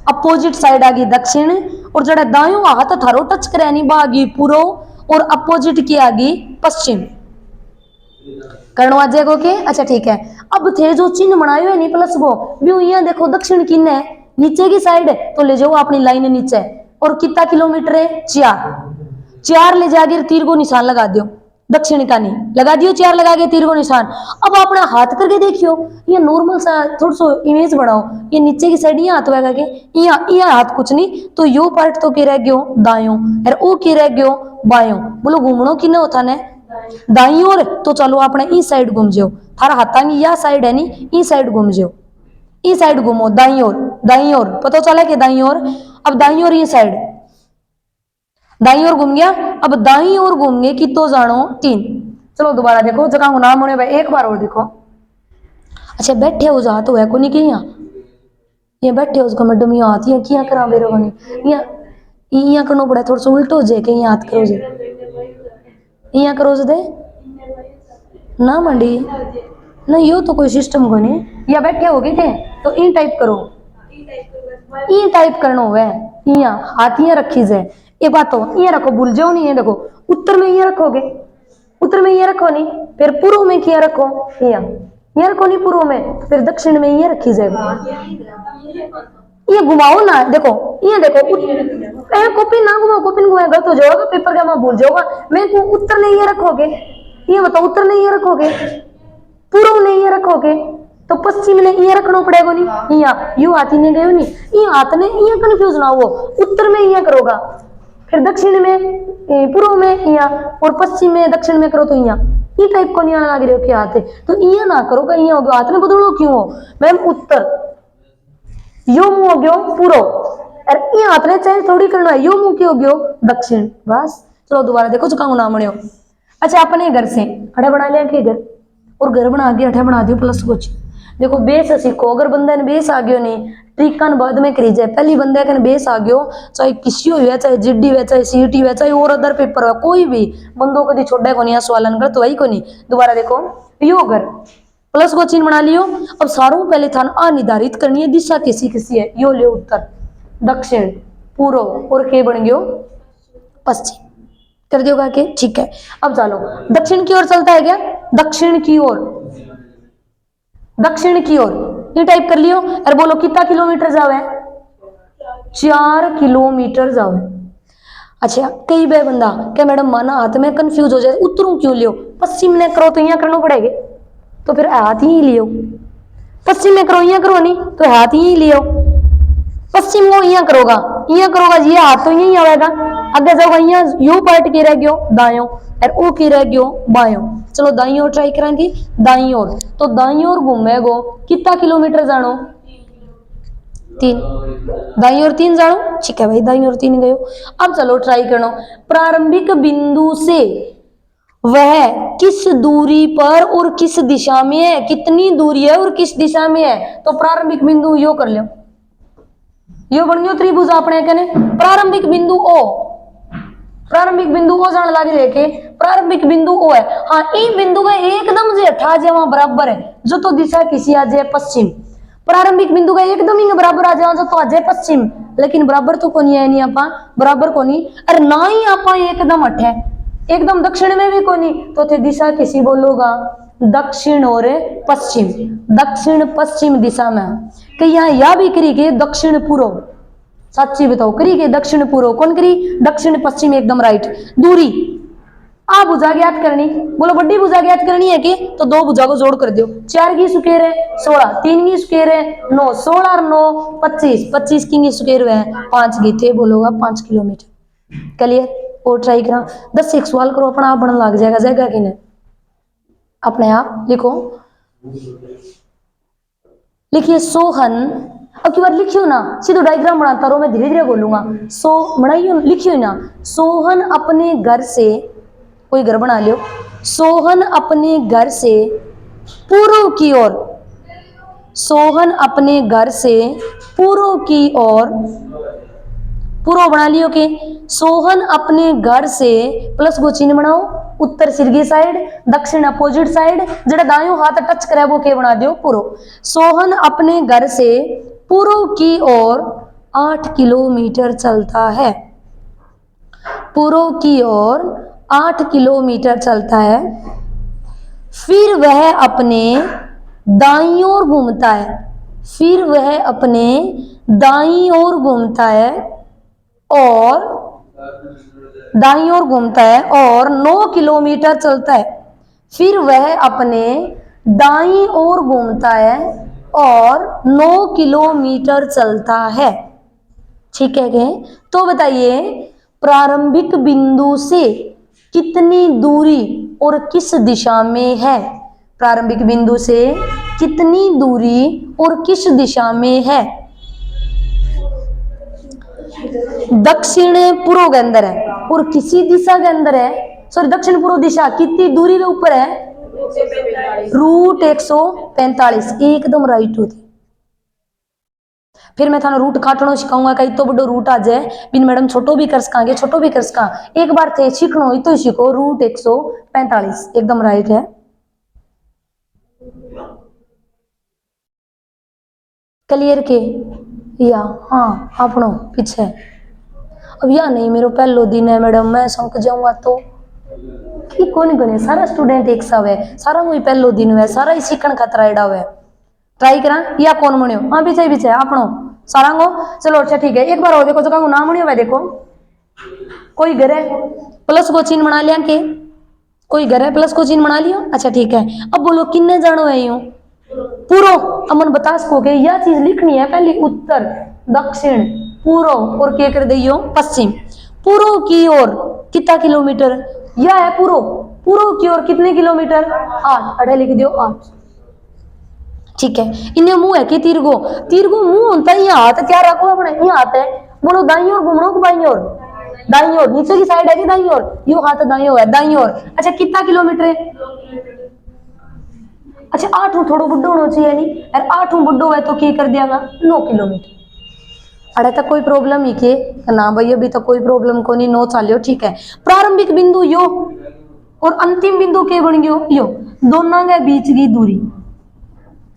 अपोजिट साइड आगे दक्षिण और जड़ा दायों हाथ थारो टच करे नहीं बागी पूर्व और अपोजिट की आगे पश्चिम करना जाएगा के। अच्छा ठीक है अब थे जो चिन्ह बनाए हुए नहीं प्लस वो भी यहाँ देखो दक्षिण किन है नीचे की साइड तो ले जाओ अपनी लाइन नीचे और कितना किलोमीटर है 4 ले जाके तीर को निशान लगा दियो दक्षिण का नहीं लगा दियो 4 लगा के तीर को निशान। अब अपना हाथ करके देखियो ये नॉर्मल सा थोड़ा सा इमेज बनाओ ये नीचे की साइड यहाँ हाथ लगा के यहाँ हाथ कुछ नहीं तो यो पार्ट तो के रह गयो दायों और ओ के रह गयो बायों बोलो घूमनो कि होता ने दाई ओर। तो चलो अपने ई साइड घूम जाओ थारा हाथा की यह साइड है नी ई साइड घूम जाओ ई साइड घूमो दाई ओर पता चला कि दाई ओर। अब दाई ओर ये साइड दाई ओर घूम गया अब दाई ओर घूमने की तो जानो 3। चलो दोबारा देखो जगह को नाम होने एक बार और देखो। अच्छा बैठे हो जा तो है को नहीं कि यहाँ बैठे हो उसका मैडम यहाँ हाथ यहाँ करा मेरे को नहीं यहाँ करना पड़ा थोड़ा सा उल्टो हो जाए कि यहाँ हाथ करो जे यहाँ करो दे ना मंडी ना यो तो कोई सिस्टम को नहीं या बैठे हो गए थे तो इन टाइप करो ई टाइप करना हुआ है यहाँ हाथ यहाँ रखी जाए ये बात तो ये रखो भूल जाओ नहीं है देखो उत्तर में ये रखोगे उत्तर में ये रखो नहीं फिर पूर्व में क्या रखो ये रखो नहीं पूर्व में फिर दक्षिण में ये रखी जाएगा ये घुमाओ ना देखो ये देखो कॉपी ना घुमाओ कॉपी घुमाए गलत हो जाएगा पेपर का मैं भूल जाऊंगा मैं उत्तर नहीं ये रखोगे ये बताओ उत्तर नहीं ये रखोगे पूर्व नहीं ये रखोगे तो पश्चिम ने ये रखना पड़ेगा नहीं यहाँ यू हाथी ने गयो नहीं ये हाथ ने ये कंफ्यूज ना हो उत्तर में ये करोगा फिर दक्षिण में पूर्व में यहाँ और पश्चिम में दक्षिण में करो तो यहाँ ये टाइप को नहीं आना लग रहे हो क्या हाथ है तो ये ना करोगा ये हो गया हाथ में बदलो क्यों हो मैम उत्तर यो मुंह हो गयो पूर्व और ये हाथ ने चेंज थोड़ी करना है यो मुंह क्यों हो गयो दक्षिण बस। चलो दोबारा देखो जो कहूँ नाम हो। अच्छा अपने घर से अठे बना लिया के घर और घर बना के अठे बना दियो प्लस कुछ देखो बेस सीखो अगर बंदे ने बेस आ गयो नहीं ट्रिकन बाद में करी जाए पहली बंदे का बेस आ गयो चाहे किसी हो चाहे जीडी हो चाहे सीईटी हो चाहे और अदर पेपर हो कोई भी बंदों कभी छोड़ा को नहीं सवालन कर तो वही को नहीं। दोबारा देखो यो घर प्लस को चिन्ह बना लियो। अब सारों पहले था अनिर्धारित करनी है दिशा किसी किसी है यो लियो उत्तर दक्षिण पूर्व और के बन गयो पश्चिम कर दियोगा के ठीक है। अब चलो दक्षिण की ओर चलता है क्या दक्षिण की ओर ये टाइप कर लियो और बोलो कितना किलोमीटर जावे 4 किलोमीटर जावे। अच्छा कई बार बंदा क्या मैडम माना हाथ में कंफ्यूज हो जाए उत्तरों क्यों लियो पश्चिम ने करो तो यहाँ करना पड़ेगा तो फिर हाथ ही लियो पश्चिम में करो यहाँ करो नहीं तो हाथ ही लियो पश्चिम को यहाँ करोगा ये हाथ तो यही आएगा आगे जाओ यहाँ यू पार्ट की रह गयो दायो और ओ की रह गयो बायो। चलो दाई ओर ट्राई करांगी। दाई ओर तो दाई ओर घूमेगो कितना किलोमीटर जानो 3। दाई ओर 3 जानो ठीक है भाई दाई ओर 3 गयो। अब चलो ट्राई करो प्रारंभिक बिंदु से वह किस दूरी पर और किस दिशा में है, कितनी दूरी है और किस दिशा में है। तो प्रारंभिक बिंदु यो कर लो, यो बन गयो त्रिभुज अपने कने प्रारंभिक बिंदु ओ, प्रारंभिक बिंदु ओ जान लागे देखे प्रारंभिक बिंदु ओ है। हाँ ई बिंदु का एकदम जे अठा जे वहां बराबर है जो तो दिशा किसी आ जाए पश्चिम, प्रारंभिक बिंदु का एकदम ही बराबर आ जाओ जो तो आ जाए पश्चिम, लेकिन बराबर तो कोनी है नहीं आपा बराबर कोनी अरे ना ही आपा एकदम अठे एकदम दक्षिण में भी कोनी तो थे दिशा किसी बोलोगा दक्षिण और पश्चिम, दक्षिण पश्चिम दिशा में कि यहाँ या भी करी के दक्षिण पूर्व, सच्ची बताओ करी के दक्षिण पूर्व कौन करी दक्षिण पश्चिम एकदम राइट। दूरी आ भुजा ज्ञात करनी बोलो बड़ी भुजा ज्ञात करनी है कि तो दो भुजा को जोड़ कर दो 4 की स्क्वायर है 16, 3 की स्क्वायर है 9, 16 और 9 25, 25 की स्क्वायर है 5 की थे बोलोगा 5 किलोमीटर। क्लियर और ट्राई करा 10 एक सवाल करो अपना आप बनने लग जाएगा जगह कि नहीं अपने आप लिखो। लिखिए सोहन अब की बार लिखियो ना सीधो डायग्राम बनाता रहो मैं धीरे धीरे बोलूंगा। सो बनाइयो लिखियो ना सोहन अपने घर से कोई घर बना लियो सोहन अपने घर से पूर्व की ओर, सोहन अपने घर से पूर्व की ओर पूर्व बना लियो के सोहन अपने घर से प्लस को चिन्ह बनाओ उत्तर सिरगी साइड दक्षिण अपोजिट साइड जड़ा दायों हाथ टच करे वो के बना दियो पूर्व। सोहन अपने घर से पूर्व की ओर 8 किलोमीटर चलता है, पूर्व की ओर 8 किलोमीटर चलता है, फिर वह अपने दाईं ओर घूमता है, फिर वह अपने दाईं ओर घूमता है और दाईं ओर घूमता है और 9 किलोमीटर चलता है, फिर वह अपने दाईं ओर घूमता है और 9 किलोमीटर चलता है। ठीक है क्या तो बताइए प्रारंभिक बिंदु से कितनी दूरी और किस दिशा में है, प्रारंभिक बिंदु से कितनी दूरी और किस दिशा में है। दक्षिण पूर्व के अंदर है और किसी दिशा के अंदर है सॉरी दक्षिण पूर्व दिशा कितनी दूरी के ऊपर है रूट 145 एकदम राइट होती। फिर मैं थाना रूट काटना सिखाऊंगा कहीं तो बड़ो रूट आ जाए बिन मैडम छोटो भी कर सकांगे छोटो भी कर सका एक बार थे सीखना हो तो सीखो रूट 145 एकदम राइट है। क्लियर के या हाँ अपनो पीछे अब या नहीं मेरे पहलो दिन है मैडम मैं संक जाऊंगा तो कि कौन कौन है सारा स्टूडेंट एक सा है सारा वही पहलो दिन है सारा ही सीखण खतरा एडा है ट्राई करा या कौन मणियो हाँ पीछे पीछे अपनो सारा गो चलो अच्छा ठीक है एक बार और देखो जगह नाम मणियो भाई देखो कोई घर है प्लस को चिन्ह बना लिया के कोई घर है प्लस को चिन्ह बना लियो अच्छा ठीक है। अब बोलो किन्ने जानो है यूं पूर्व अमन बता सको के यह चीज लिखनी है पहले उत्तर दक्षिण पूर्व और क्या कर दियो पश्चिम। पूर्व की ओर कितना किलोमीटर यह है पूर्व पूर्व की ओर कितने किलोमीटर 8 अढ़े लिख दियो 8 ठीक है। इन्हें मुंह है कि तीरगो तीरगो मुंह होता है यहाँ हाथ क्या रखो अपने यहाँ हाथ है बोलो दाई ओर घूमनो बाई ओर दाई ओर नीचे की साइड है कि दाई ओर यो हाथ दाई ओर है दाई ओर अच्छा कितना किलोमीटर है अच्छा 8 थोड़ो बुड्ढो होना चाहिए नहीं और 8 बुड्ढो है तो क्या कर दियागा 9 किलोमीटर अरे तक कोई प्रॉब्लम ही के ना भाई अभी तक कोई प्रॉब्लम को नहीं 9 चालियो ठीक है। प्रारंभिक बिंदु यो और अंतिम बिंदु के बन गयो यो दोनों के बीच की दूरी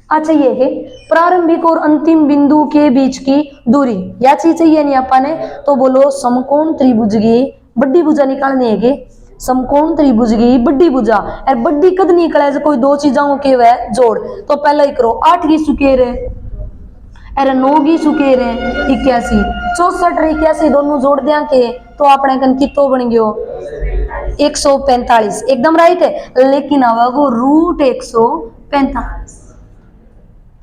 अच्छा ये है प्रारंभिक और अंतिम बिंदु के बीच की दूरी या चीज चाहिए नहीं अपने तो बोलो समकोण त्रिभुज की बड़ी भुजा निकालने है के समकोण त्रिभुज की बड़ी भुजा और बड़ी कद निकले जो कोई दो चीजों के वह जोड़ तो पहला ही करो 8 की सुकेर है अरे 9 की सुकेर है 81 64 और 81 दोनों जोड़ दिया के तो अपने कन कितो बन गयो 145 एकदम राइट है लेकिन आवा वो रूट 145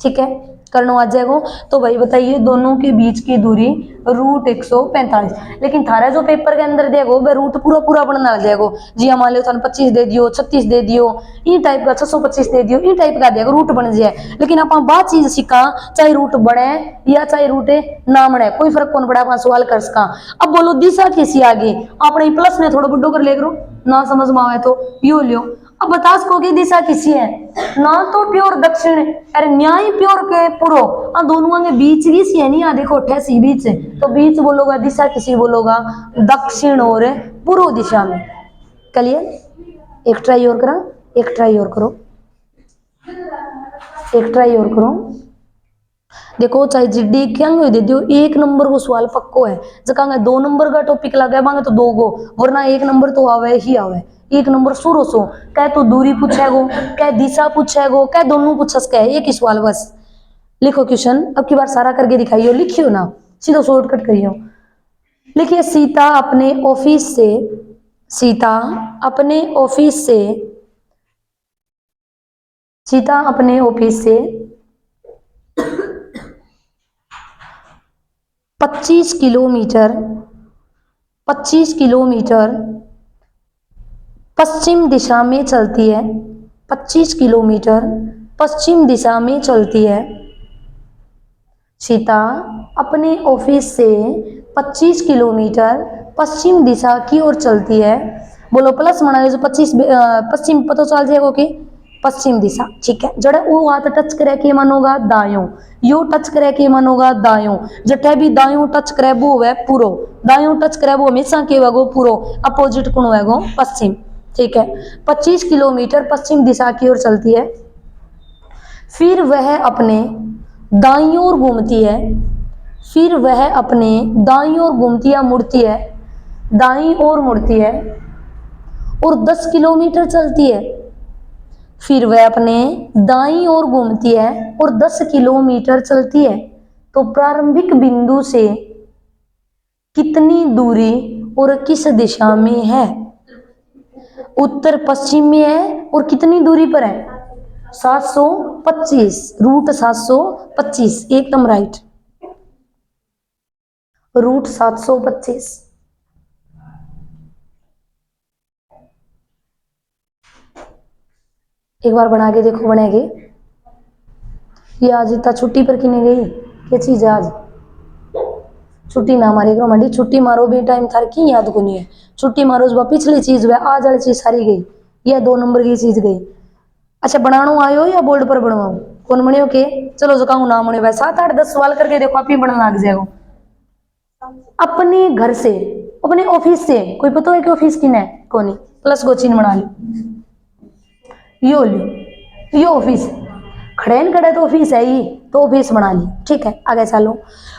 ठीक है। करना आ जाएगा। तो भाई बताइए दोनों के बीच की दूरी रूट 145, लेकिन थारा जो पेपर के अंदर देगो वह रूट पूरा पूरा बनना आ जाएगा। जी हाँ, मान लो थाने 25 दे दियो, 36 दे दियो, ई टाइप का 625 दे दियो, ई टाइप का देगा रूट बन जाए। लेकिन आप बात चीज सीखा, चाहे रूट बने या चाहे रूट ना बने, कोई फर्क कौन पड़ा, आप सवाल कर सका। अब बोलो दिशा किसी आगे अपने प्लस ने थोड़ा बुड्ढो कर ले करो, ना समझ में आवे तो यो लियो। अब बता सको कि दिशा किसी है ना, तो प्योर दक्षिण, अरे न्याय प्योर के पूर्व, दोनों के बीच की सी है नहीं, यहाँ देखो ठेसी बीच है, तो बीच बोलोगा दिशा किसी बोलोगा दक्षिण और पूर्व दिशा में। क्लियर? एक ट्राई और करा, एक ट्राई और करो, एक ट्राई और करो। देखो चाहे जिड्डी क्या दे दियो, एक नंबर को सवाल पक्को है, जब 2 नंबर का टॉपिक लगा तो 2 गो, वरना 1 नंबर तो आवे ही आवे। 1 नंबर शुरू सो कह तो दूरी पूछेगो, कह दिशा पूछेगो, कह दोनों पूछस, कह एक ही सवाल बस। लिखो क्वेश्चन, अब की बार सारा करके दिखाइयो, लिखियो ना, सीधा शॉर्टकट करियो। लिखिए सीता अपने ऑफिस से, सीता अपने ऑफिस से, सीता अपने ऑफिस से 25 किलोमीटर, 25 किलोमीटर पश्चिम दिशा में चलती है, 25 किलोमीटर पश्चिम दिशा में चलती है। सीता अपने ऑफिस से 25 किलोमीटर पश्चिम दिशा की ओर चलती है। बोलो प्लस मना जो 25 पश्चिम पता चल जाएगा कि पश्चिम दिशा, ठीक है। जड़े वो हाथ टच करे के मन होगा दायों, यो टच करे के मन होगा दायों, जटे भी दायों टच करे वो है पूरो, दायों टच करे वो हमेशा के वगो पूरो, अपोजिट कौन है पश्चिम, ठीक है। 25 किलोमीटर पश्चिम दिशा की ओर चलती है। फिर वह अपने दाईं ओर घूमती है, फिर वह अपने दाईं ओर घूमती या मुड़ती है, दाईं ओर मुड़ती है और 10 किलोमीटर चलती है। फिर वह अपने दाईं ओर घूमती है और 10 किलोमीटर चलती है। तो प्रारंभिक बिंदु से कितनी दूरी और किस दिशा में है? उत्तर पश्चिम में है और कितनी दूरी पर है? 725, रूट 725, एकदम राइट, रूट 725। एक बार बना के देखो, बनेगी। ये आज इतना छुट्टी पर किने गई, क्या चीज है आज? छुट्टी ना मारी करो मंडी, छुट्टी मारो भी टाइम थार की याद को नहीं है, छुट्टी मारो जो पिछली चीज वह आज वाली चीज सारी गई, यह 2 नंबर की चीज गई। अच्छा बनानो आयो या बोर्ड पर बनवाऊं, कौन बने के? चलो जो कहूँ ना बने भाई, 7, 8, 10 सवाल करके देखो आप ही बनने लग जाएगा। अपने घर से, अपने ऑफिस से, कोई पता है कि ऑफिस किन है? कौन? प्लस को चिन्ह बना लो, यो लो, यो ऑफिस खड़े खड़े तो ऑफिस है ही, तो ऑफिस बना ली, ठीक है। आगे चलो,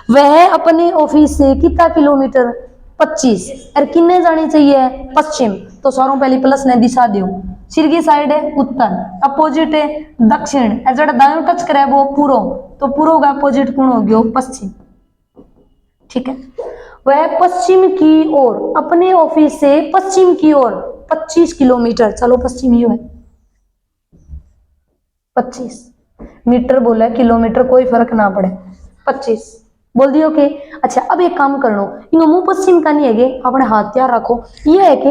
वह अपने ऑफिस से कितना किलोमीटर? 25, और किन्ने जानी चाहिए? पश्चिम, तो सारों पहले प्लस ने दिशा दो, सिर की साइड है उत्तर, अपोजिट है दक्षिण, जरा दाएं टच करे वो पूर्व, तो पूर्व का अपोजिट कौन हो गया? पश्चिम, ठीक है। वह पश्चिम की ओर, अपने ऑफिस से पश्चिम की ओर 25 किलोमीटर, चलो पश्चिम यू है 25 मीटर बोला, किलोमीटर कोई फर्क ना पड़े, 25 बोल दियो के। अच्छा अब एक काम करनो, इन मुंह पश्चिम का नहीं है, अपने हाथ तैयार रखो, ये है कि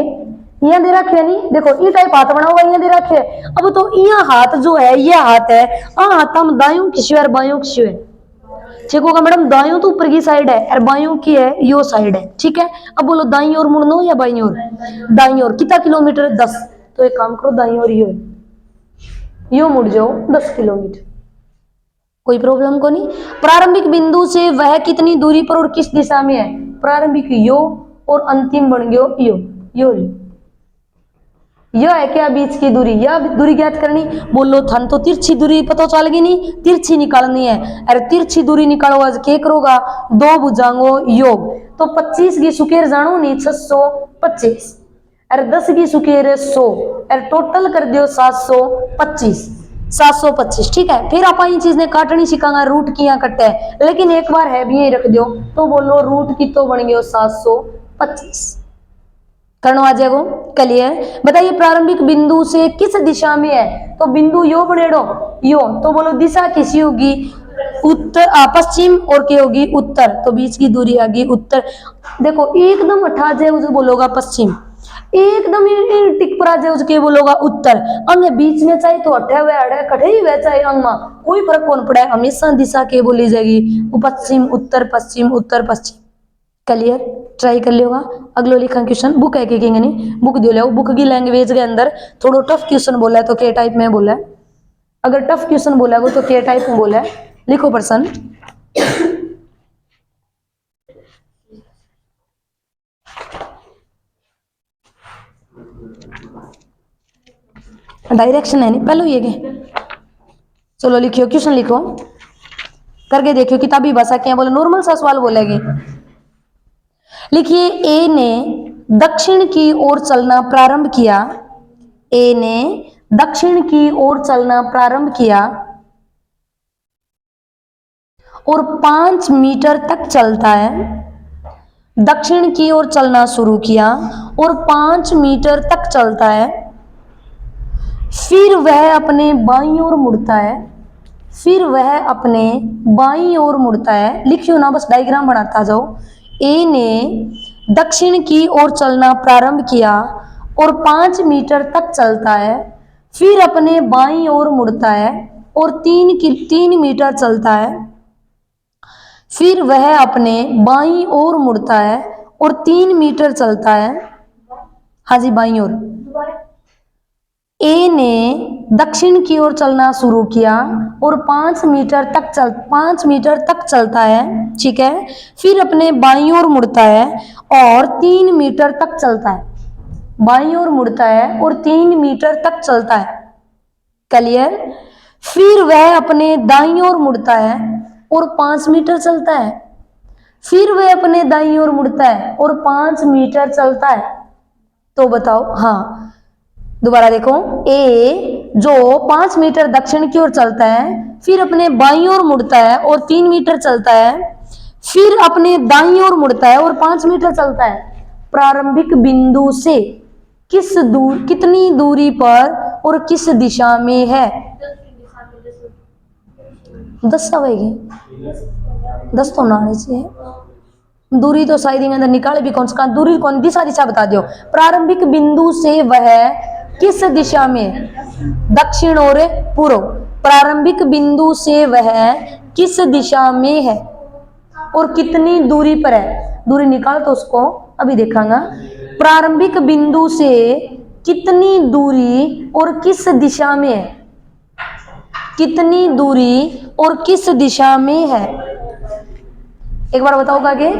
यहाँ दे रखे है, नहीं देखो ये टाइप हाथ बना हुआ, यहाँ दे रखे है। अब तो यहाँ हाथ जो है, ये हाथ है, हाथ हम दायूं किसी और बायों किसी है, ठीक होगा मैडम? दायूं तो ऊपर की साइड है और बायों की है यो साइड है, ठीक है। अब बोलो दाईं ओर मुड़नो या बाईं ओर? दाईं ओर। कितना किलोमीटर? 10, तो एक काम करो दाईं ओर यो मुड़ जाओ 10 किलोमीटर, कोई प्रॉब्लम को नहीं। प्रारंभिक बिंदु से वह कितनी दूरी पर और किस दिशा में है? प्रारंभिक यो और अंतिम बन गयो यो यह है क्या? बीच की दूरी, यह दूरी ज्ञात करनी। बोलो थन तो तिरछी दूरी पता चल गई, नहीं तिरछी निकालनी है। अरे तिरछी दूरी निकालो आज के करोगा? 2 भुजांगों योग, तो 25 की सुकेर जानो नहीं 625, अरे 10 की सुकेर 100, अरे टोटल कर दियो 725, 725, ठीक है। फिर आप ये चीज ने काटनी सीखांगा, रूट किया कटे, लेकिन एक बार है भी यही रख दो, तो बोलो रूट की तो बन गयो 725, करना आ जाएगा। क्लियर? बताइए प्रारंभिक बिंदु से किस दिशा में है? तो बिंदु यो बनेड़ो यो, तो बोलो दिशा किसी होगी? उत्तर पश्चिम और क्या होगी उत्तर, तो बीच की दूरी आ गई उत्तर। देखो एकदम हटा जाए उसे बोलोगा पश्चिम, एकदम टिक परा जाए उसके बोलोगा उत्तर। अंग बीच में चाहे तो हटे हुए अड़े कटे ही वह चाहे अंग में कोई फर्क कौन पड़ा है, हमेशा दिशा के बोली जाएगी पश्चिम उत्तर पश्चिम उत्तर पश्चिम। क्लियर, ट्राई कर लियोगा। अगलो लिखा क्वेश्चन बुक है कि नहीं बुक दे लो, बुक की लैंग्वेज के अंदर थोड़ा टफ क्वेश्चन बोला है तो के टाइप में बोला है, अगर टफ क्वेश्चन बोला है तो के टाइप में बोला है। लिखो प्रश्न, डायरेक्शन है नहीं पहले ये के, चलो लिखियो क्वेश्चन लिखो करके देखियो किताबी भाषा क्या बोले, नॉर्मल सा सवाल बोलेगी। लिखिए ए ने दक्षिण की ओर चलना प्रारंभ किया, ए ने दक्षिण की ओर चलना प्रारंभ किया और 5 मीटर तक चलता है, दक्षिण की ओर चलना शुरू किया और 5 मीटर तक चलता है, फिर वह अपने बाईं ओर मुड़ता है, फिर वह अपने बाईं ओर मुड़ता है। लिखियो ना बस डायग्राम बनाता जाओ। ए ने दक्षिण की ओर चलना प्रारंभ किया और 5 मीटर तक चलता है, फिर अपने बाईं ओर मुड़ता है और 3 मीटर चलता है, फिर वह अपने बाईं ओर मुड़ता है और 3 मीटर चलता है। हाँ जी बाईं ओर। ए ने दक्षिण की ओर चलना शुरू किया और 5 मीटर तक चलता है, ठीक है, फिर अपने बाईं ओर मुड़ता है और 3 मीटर तक चलता है, बाईं ओर मुड़ता है और 3 मीटर तक चलता है। क्लियर, फिर वह अपने दाईं ओर मुड़ता है और 5 मीटर चलता है, फिर वह अपने दाईं ओर मुड़ता है और 5 मीटर चलता है। तो बताओ, हाँ दोबारा देखो, ए जो 5 मीटर दक्षिण की ओर चलता है, फिर अपने बाईं ओर मुड़ता है और 3 मीटर चलता है, फिर अपने दाईं ओर मुड़ता है और 5 मीटर चलता है। प्रारंभिक बिंदु से कितनी दूरी पर और किस दिशा में है? 10 आएगी, 10 तो ना आनी चाहिए। दूरी तो शायद अंदर निकाले भी कौन सा, दूरी कौन, दिशा बता दो। प्रारंभिक बिंदु से वह किस दिशा में? दक्षिण और पूर्व। प्रारंभिक बिंदु से वह किस दिशा में है और कितनी दूरी पर है? दूरी निकाल तो उसको अभी देखांगा। प्रारंभिक बिंदु से कितनी दूरी और किस दिशा में है? कितनी दूरी और किस दिशा में है? एक बार बताओ आगे।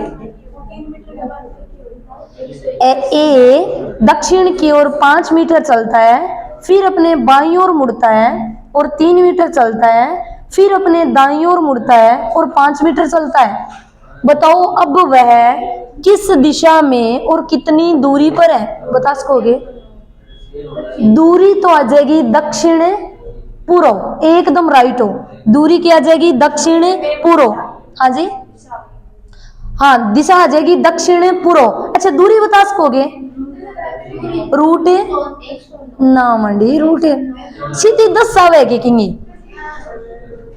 ए दक्षिण की ओर 5 मीटर चलता है, फिर अपने बाईं ओर मुड़ता है और 3 मीटर चलता है, फिर अपने दाईं ओर मुड़ता है और 5 मीटर चलता है। बताओ अब वह किस दिशा में और कितनी दूरी पर है? बता सकोगे? दूरी तो आ जाएगी दक्षिण पूर्व, एकदम राइट हो। दूरी क्या आ जाएगी? दक्षिण पूर्व। हाँ जी, हाँ दिशा आ जाएगी दक्षिण पूर्व। अच्छा दूरी बता सकोगे? रूट ना मंडी, रूट सीधी 10 आवेगी किंगी,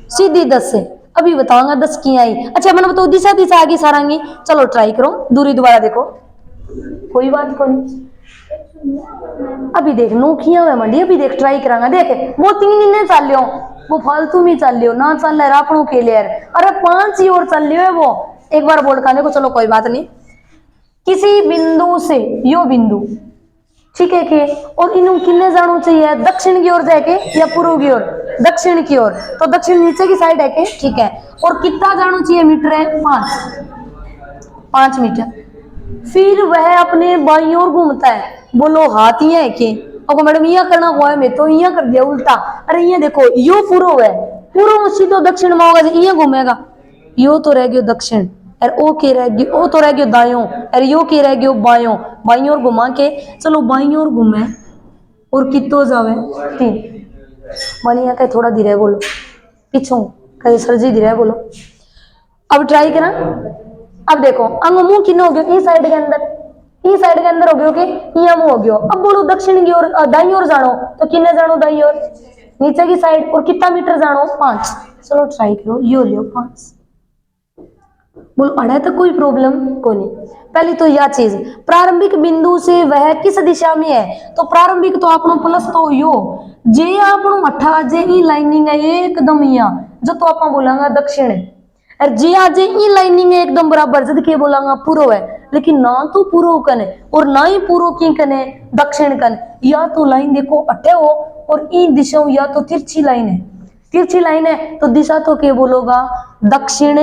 सीधी 10 से अभी बताऊंगा 10 की आई। अच्छा मैंने बताओ दिशा दिशा आगे सारांगी। चलो ट्राई करो, दूरी दोबारा देखो, कोई बात को नहीं। अभी देख नोखिया हुआ मंडी, अभी देख ट्राई करांगा। देख वो 3 ही नहीं चल लियो, वो फालतू में चल लियो ना, चल रहा अपनों के लिए। अरे 5 ही और चल लियो है वो, एक बार बोल खाने को। चलो कोई बात नहीं। किसी बिंदु से यो बिंदु, ठीक है के, और इन्हों किन्ने जाना चाहिए? दक्षिण की ओर जाके या पूर्व की ओर? दक्षिण की ओर, तो दक्षिण नीचे की साइड है के, ठीक है। और कितना जाना चाहिए? मीटर है 5 मीटर। फिर वह अपने बाईं ओर घूमता है। बोलो हाथ ही है के? अब मैडम यहाँ करना हुआ है, मैं तो यहाँ कर दिया उल्टा। अरे यहाँ देखो, यो पूर्व है, पूर्व सीधो दक्षिण में होगा, यहाँ घूमेगा। यो तो रह गयो दक्षिण, और ओ के रह गयो, ओ तो रह गयो दायों, और यो के रह गयो बायों। बाईं ओर घुमा के, चलो बाईं ओर घूमे और कितो जावे 3। मानिया कहे थोड़ा धीरे बोलो, पीछो कहे सर जी धीरे बोलो। अब ट्राई करा। अब देखो अंग मुंह किन्ने हो गयो? इस साइड के अंदर, इस साइड के अंदर हो गयो के यहाँ मुंह हो गयो। अब बोलो दक्षिण की ओर दाईं ओर जानो, तो किन्ने जानो? दाईं ओर नीचे की साइड। और कितना मीटर जानो? 5। चलो ट्राई करो, यो लियो 5। बोलो अड़ा तक कोई प्रॉब्लम को नहीं। पहली तो यह चीज प्रारंभिक बिंदु से वह किस दिशा में है, तो प्रारंभिक तो आपनो प्लस तो यो जे आपनो अठा जे ई लाइनिंग है एकदम यहाँ जो तो आप बोलांगा दक्षिण है, और जे आज ई लाइनिंग है एकदम बराबर जद के बोलांगा पूर्व है, लेकिन ना तो पूर्व कन है और ना ही पूर्व की कन है दक्षिण कन। या तो लाइन देखो अठे हो और ई दिशा या तो तिरछी लाइन है, तिरछी लाइन है तो दिशा तो के बोलोगा दक्षिण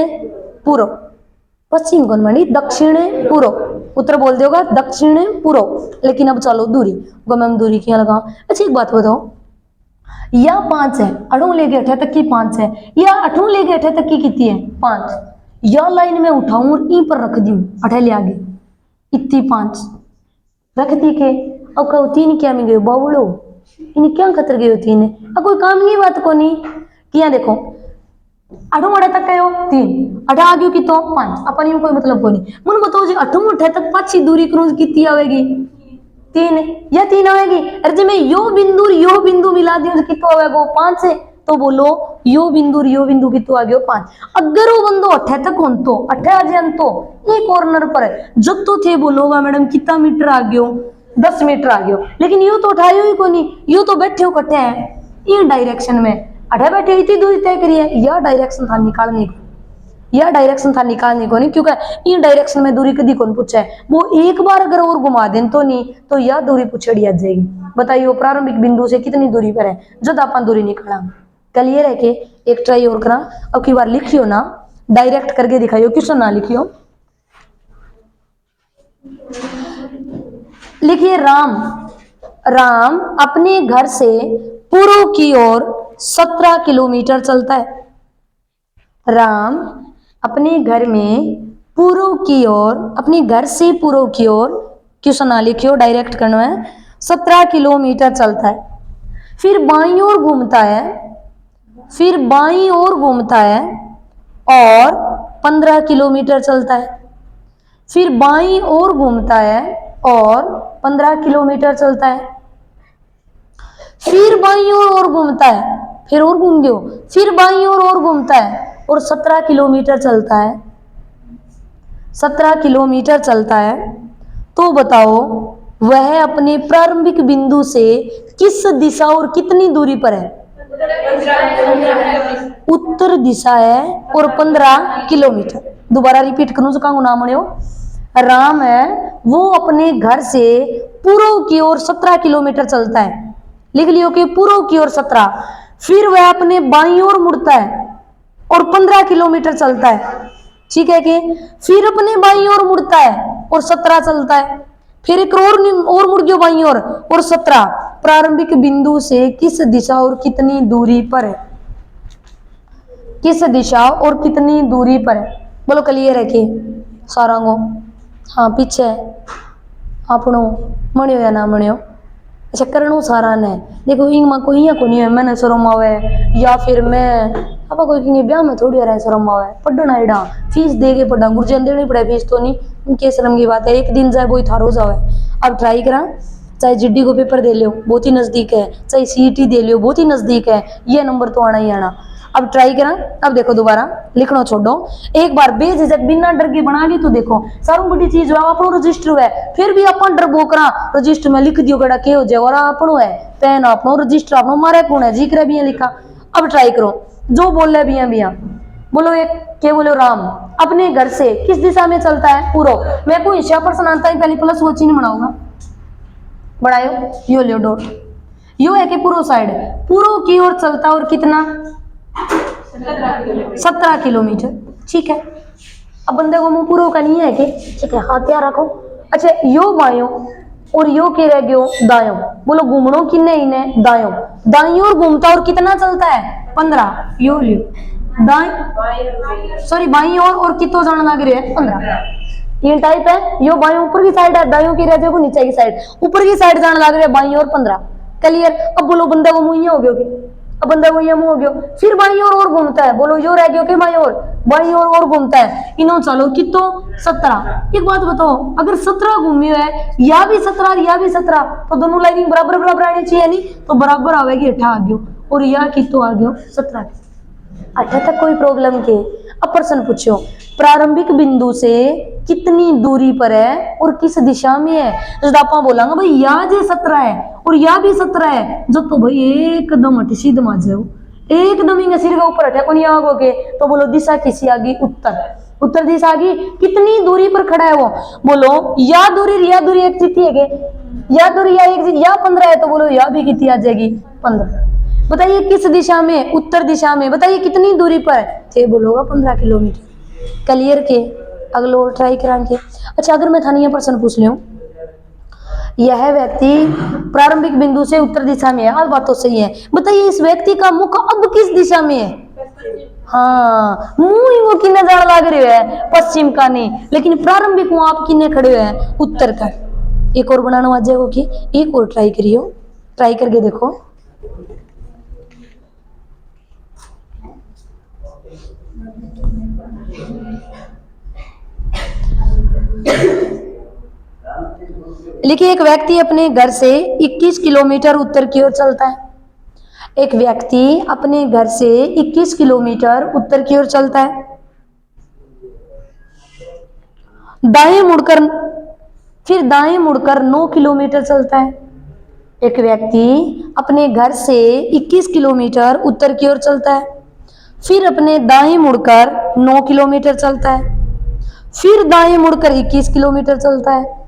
पूर्व, पश्चिम कौन मानी दक्षिण पूर्व, उत्तर बोल देगा दक्षिण पूर्व। लेकिन अब चलो दूरी हम दूरी क्या लगा। अच्छा एक बात बताओ, या 5 है अठों लेके अठे तक की 5 है, या अठों लेके अठे तक की कितनी है 5। या लाइन में उठाऊं और ई पर रख दी अठे ले आगे इतनी 5 रख दी के अब कहो 3 क्या में गयो बावड़ो इन्हें क्या खतर गयो 3 अब कोई काम की बात को नहीं किया। देखो अठों अठे तक कहो 3 अठा आ गयो की तो 5 अपन यूं कोई मतलब को नहीं। मुन बताओ जी अठों अठे तक पाछी दूरी क्रूज कितनी आवेगी 3 या 3 आएगी। अरे जब मैं यो बिंदु मिला दियो तो कितो आवेगो 5 है, तो बोलो यो बिंदु कितो आ गयो 5। अगर वो बंदो अठे तक होन तो अठे आ जान तो ये कॉर्नर पर जब तो थे बोलोगा मैडम कितना मीटर आ गयो 10 मीटर आ गयो, लेकिन यो तो उठायो ही को नहीं, यो तो बैठे हो कट्टे हैं ये डायरेक्शन में अठे बैठे इतनी दूरी तय करिए। यह डायरेक्शन था निकालने को, यह डायरेक्शन था निकालने को नहीं, क्योंकि ये डायरेक्शन में दूरी कभी कौन पूछा है। वो एक बार अगर और घुमा दें तो नहीं तो यह दूरी पूछड़ी आ जाएगी। बताइए वो प्रारंभिक बिंदु से कितनी दूरी पर है जब अपन दूरी निकाला। क्लियर है कि एक ट्राई और करा। अब की बार लिखियो ना, डायरेक्ट करके दिखाइयो, क्वेश्चन ना लिखियो। लिखिए राम अपने घर से पूर्व की ओर 17 किलोमीटर चलता है। राम अपने घर में पूर्व की ओर, अपने घर से पूर्व की ओर, क्वेश्चन ना लिखियो डायरेक्ट करना है, 17 किलोमीटर चलता है। फिर बाईं ओर घूमता है, फिर बाईं ओर घूमता है और 15 किलोमीटर चलता है। फिर बाईं ओर घूमता है और 15 किलोमीटर चलता है। फिर बाईं ओर और घूमता है, फिर और घूम गयो, फिर बाईं ओर और घूमता है और 17 किलोमीटर चलता है। 17 किलोमीटर चलता है। तो बताओ वह अपने प्रारंभिक बिंदु से किस दिशा और कितनी दूरी पर है? उत्तर दिशा है और 15 किलोमीटर। दोबारा रिपीट करूं तो नाम राम है वो अपने घर से पूर्व की ओर 17 किलोमीटर चलता है। लिख लियो कि पूर्व की ओर 17। फिर वह अपने बाईं ओर मुड़ता है और 15 किलोमीटर चलता है। ठीक है कि फिर अपने बाईं ओर मुड़ता है और 17 चलता है। फिर एक और मुड़ गयो बाईं ओर और 17। प्रारंभिक बिंदु से किस दिशा और कितनी दूरी पर है? किस दिशा और कितनी दूरी पर है? बोलो क्लियर है कि सारा को? हाँ पीछे आपनो मणियो या ना मणियो? अच्छा करणो सारा ने देखो इंग को इया को नहीं है मैंने शर्म आवे या फिर मैं अब कोई की ब्याह में थोड़ी रहे शर्म आवे पढ़ना एडा फीस दे के पढ़ा गुरजन देनी पड़े फीस तो नहीं उनके शर्म की बात है। एक दिन जाए वही थारो जावे। अब ट्राई करा चाहे जीडी को पेपर दे लो बहुत ही नजदीक है, चाहे सीईटी दे लो बहुत ही नजदीक है, ये नंबर तो आना ही आना। अब ट्राई करा। अब देखो दोबारा लिखना छोड़ो एक बार बेझिझक बिना डर के बना ली तो देखो सारू बड़ी चीज है अपनो रजिस्टर है फिर भी अपन डर बोकरा रजिस्टर में लिख दियो गड़ा के हो जाए और अपनो है पेन अपनो रजिस्टर अपनो मारे कौन है जिक्र भी लिखा। अब ट्राई करो जो बोल रहे बिया बोलो एक के बोलो राम अपने घर से किस दिशा में चलता है? पूर्व। मैं कोई हिस्सा पर सुनाता है पहले प्लस वो चिन्ह बनाऊंगा बढ़ायो यो लियो डॉट यो है कि पूर्व साइड पूर्व की ओर चलता और कितना 17 किलोमीटर। ठीक है अब बंदे को मुंह पूर्व का नहीं है कि ठीक है हाथ यहाँ रखो। अच्छा यो बायो और यो के रह गयो दायो। बोलो घूमनो किन्ने इन्हें दायो दाई और घूमता और कितना चलता है 15। यो लियो दाई सॉरी बाई और कितो जाना लग रही है 15। ये टाइप है यो बाई ऊपर की साइड है दायो की रह जाएगा नीचे की साइड ऊपर की साइड जाना लग रही है बाई और 15। क्लियर। अब बोलो बंदे को मुंह हो गयो कि अब बंदा वो ये मुंह हो गयो फिर बाई और घूमता है। बोलो यो रह गयो कि बाई और घूमता है इनो चलो कितो 17। एक बात बताओ अगर 17 घूमियो है या भी 17 तो दोनों लाइनिंग बराबर आनी चाहिए नहीं तो बराबर आवेगी 18 आ गयो और या कितो आ गयो 17। अठे तक कोई प्रॉब्लम के। अब प्रश्न पूछो, प्रारंभिक बिंदु से कितनी दूरी पर है और किस दिशा में है। जब आप बोलांगे भाई या जे 17 है और या भी 17 है, जब तो भाई एकदम हटी सीध मा जाओ, एकदम ही सिर के ऊपर हटे को आगो के, तो बोलो दिशा किसी आ गई उत्तर, उत्तर दिशा आ गई। कितनी दूरी पर खड़ा है वो, बोलो या दूरी एक चिट्ठी है के, या दूरी या एक या 15 है, तो बोलो या भी कितनी आ जाएगी 15। बताइए किस दिशा में, उत्तर दिशा में, बताइए कितनी दूरी पर है, बोलोगा 15 किलोमीटर। क्लियर के अगलो ट्राई कराएंगे। अच्छा अगर मैं थानी प्रश्न पूछ लूं, यह व्यक्ति प्रारंभिक बिंदु से उत्तर दिशा में है, आज बात तो सही है, बताइए इस व्यक्ति का मुख अब किस दिशा में है। हाँ मुंह ही वो किन्ने जान लग रहे है पश्चिम का नहीं, लेकिन प्रारंभिक वहां आप किन्ने खड़े हुए हैं उत्तर का। एक और बनाना आ जाएगा कि एक और ट्राई करियो, ट्राई करके देखो। लिखिए एक व्यक्ति अपने घर से 21 किलोमीटर उत्तर की ओर चलता है। एक व्यक्ति अपने घर से 21 किलोमीटर उत्तर की ओर चलता है, दाएं मुड़कर फिर दाएं मुड़कर 9 किलोमीटर चलता है। एक व्यक्ति अपने घर से 21 किलोमीटर उत्तर की ओर चलता है, फिर अपने दाएं मुड़कर 9 किलोमीटर चलता है, फिर दाएं मुड़कर 21 किलोमीटर चलता है,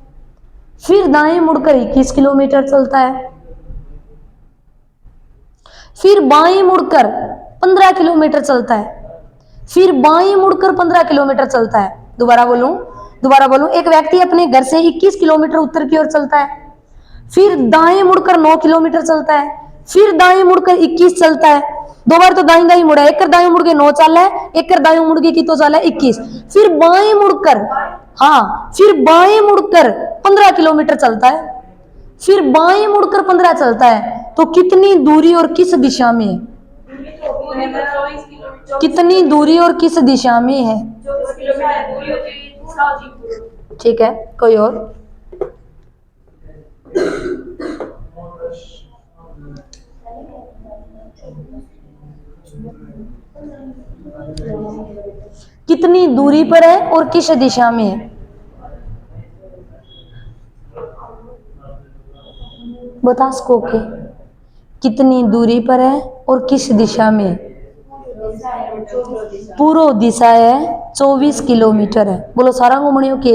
फिर दाएं मुड़कर 21 किलोमीटर चलता है, फिर बाएं मुड़कर 15 किलोमीटर चलता है, फिर बाएं मुड़कर 15 किलोमीटर चलता है। दोबारा बोलूं, एक व्यक्ति अपने घर से 21 किलोमीटर उत्तर की ओर चलता है, फिर दाएं मुड़कर 9 किलोमीटर चलता है, फिर दाएं मुड़कर 21 चलता है। दो बार तो दाएं मुड़ा, एक कर दाएं मुड़ के 9 चाल है, एक कर दाएं मुड़ के कितो चाल है 21, फिर बाएं मुड़कर, हाँ फिर बाएं मुड़कर 15 किलोमीटर चलता है, फिर बाएं मुड़कर 15 चलता है। तो कितनी दूरी और किस दिशा में है, कितनी दूरी और किस दिशा में है। ठीक है कोई और। कितनी दूरी पर है और किस दिशा में है, बता सको के कितनी दूरी पर है और किस दिशा में। पूर्व दिशा है 24 किलोमीटर है। बोलो सारांगो मणियों के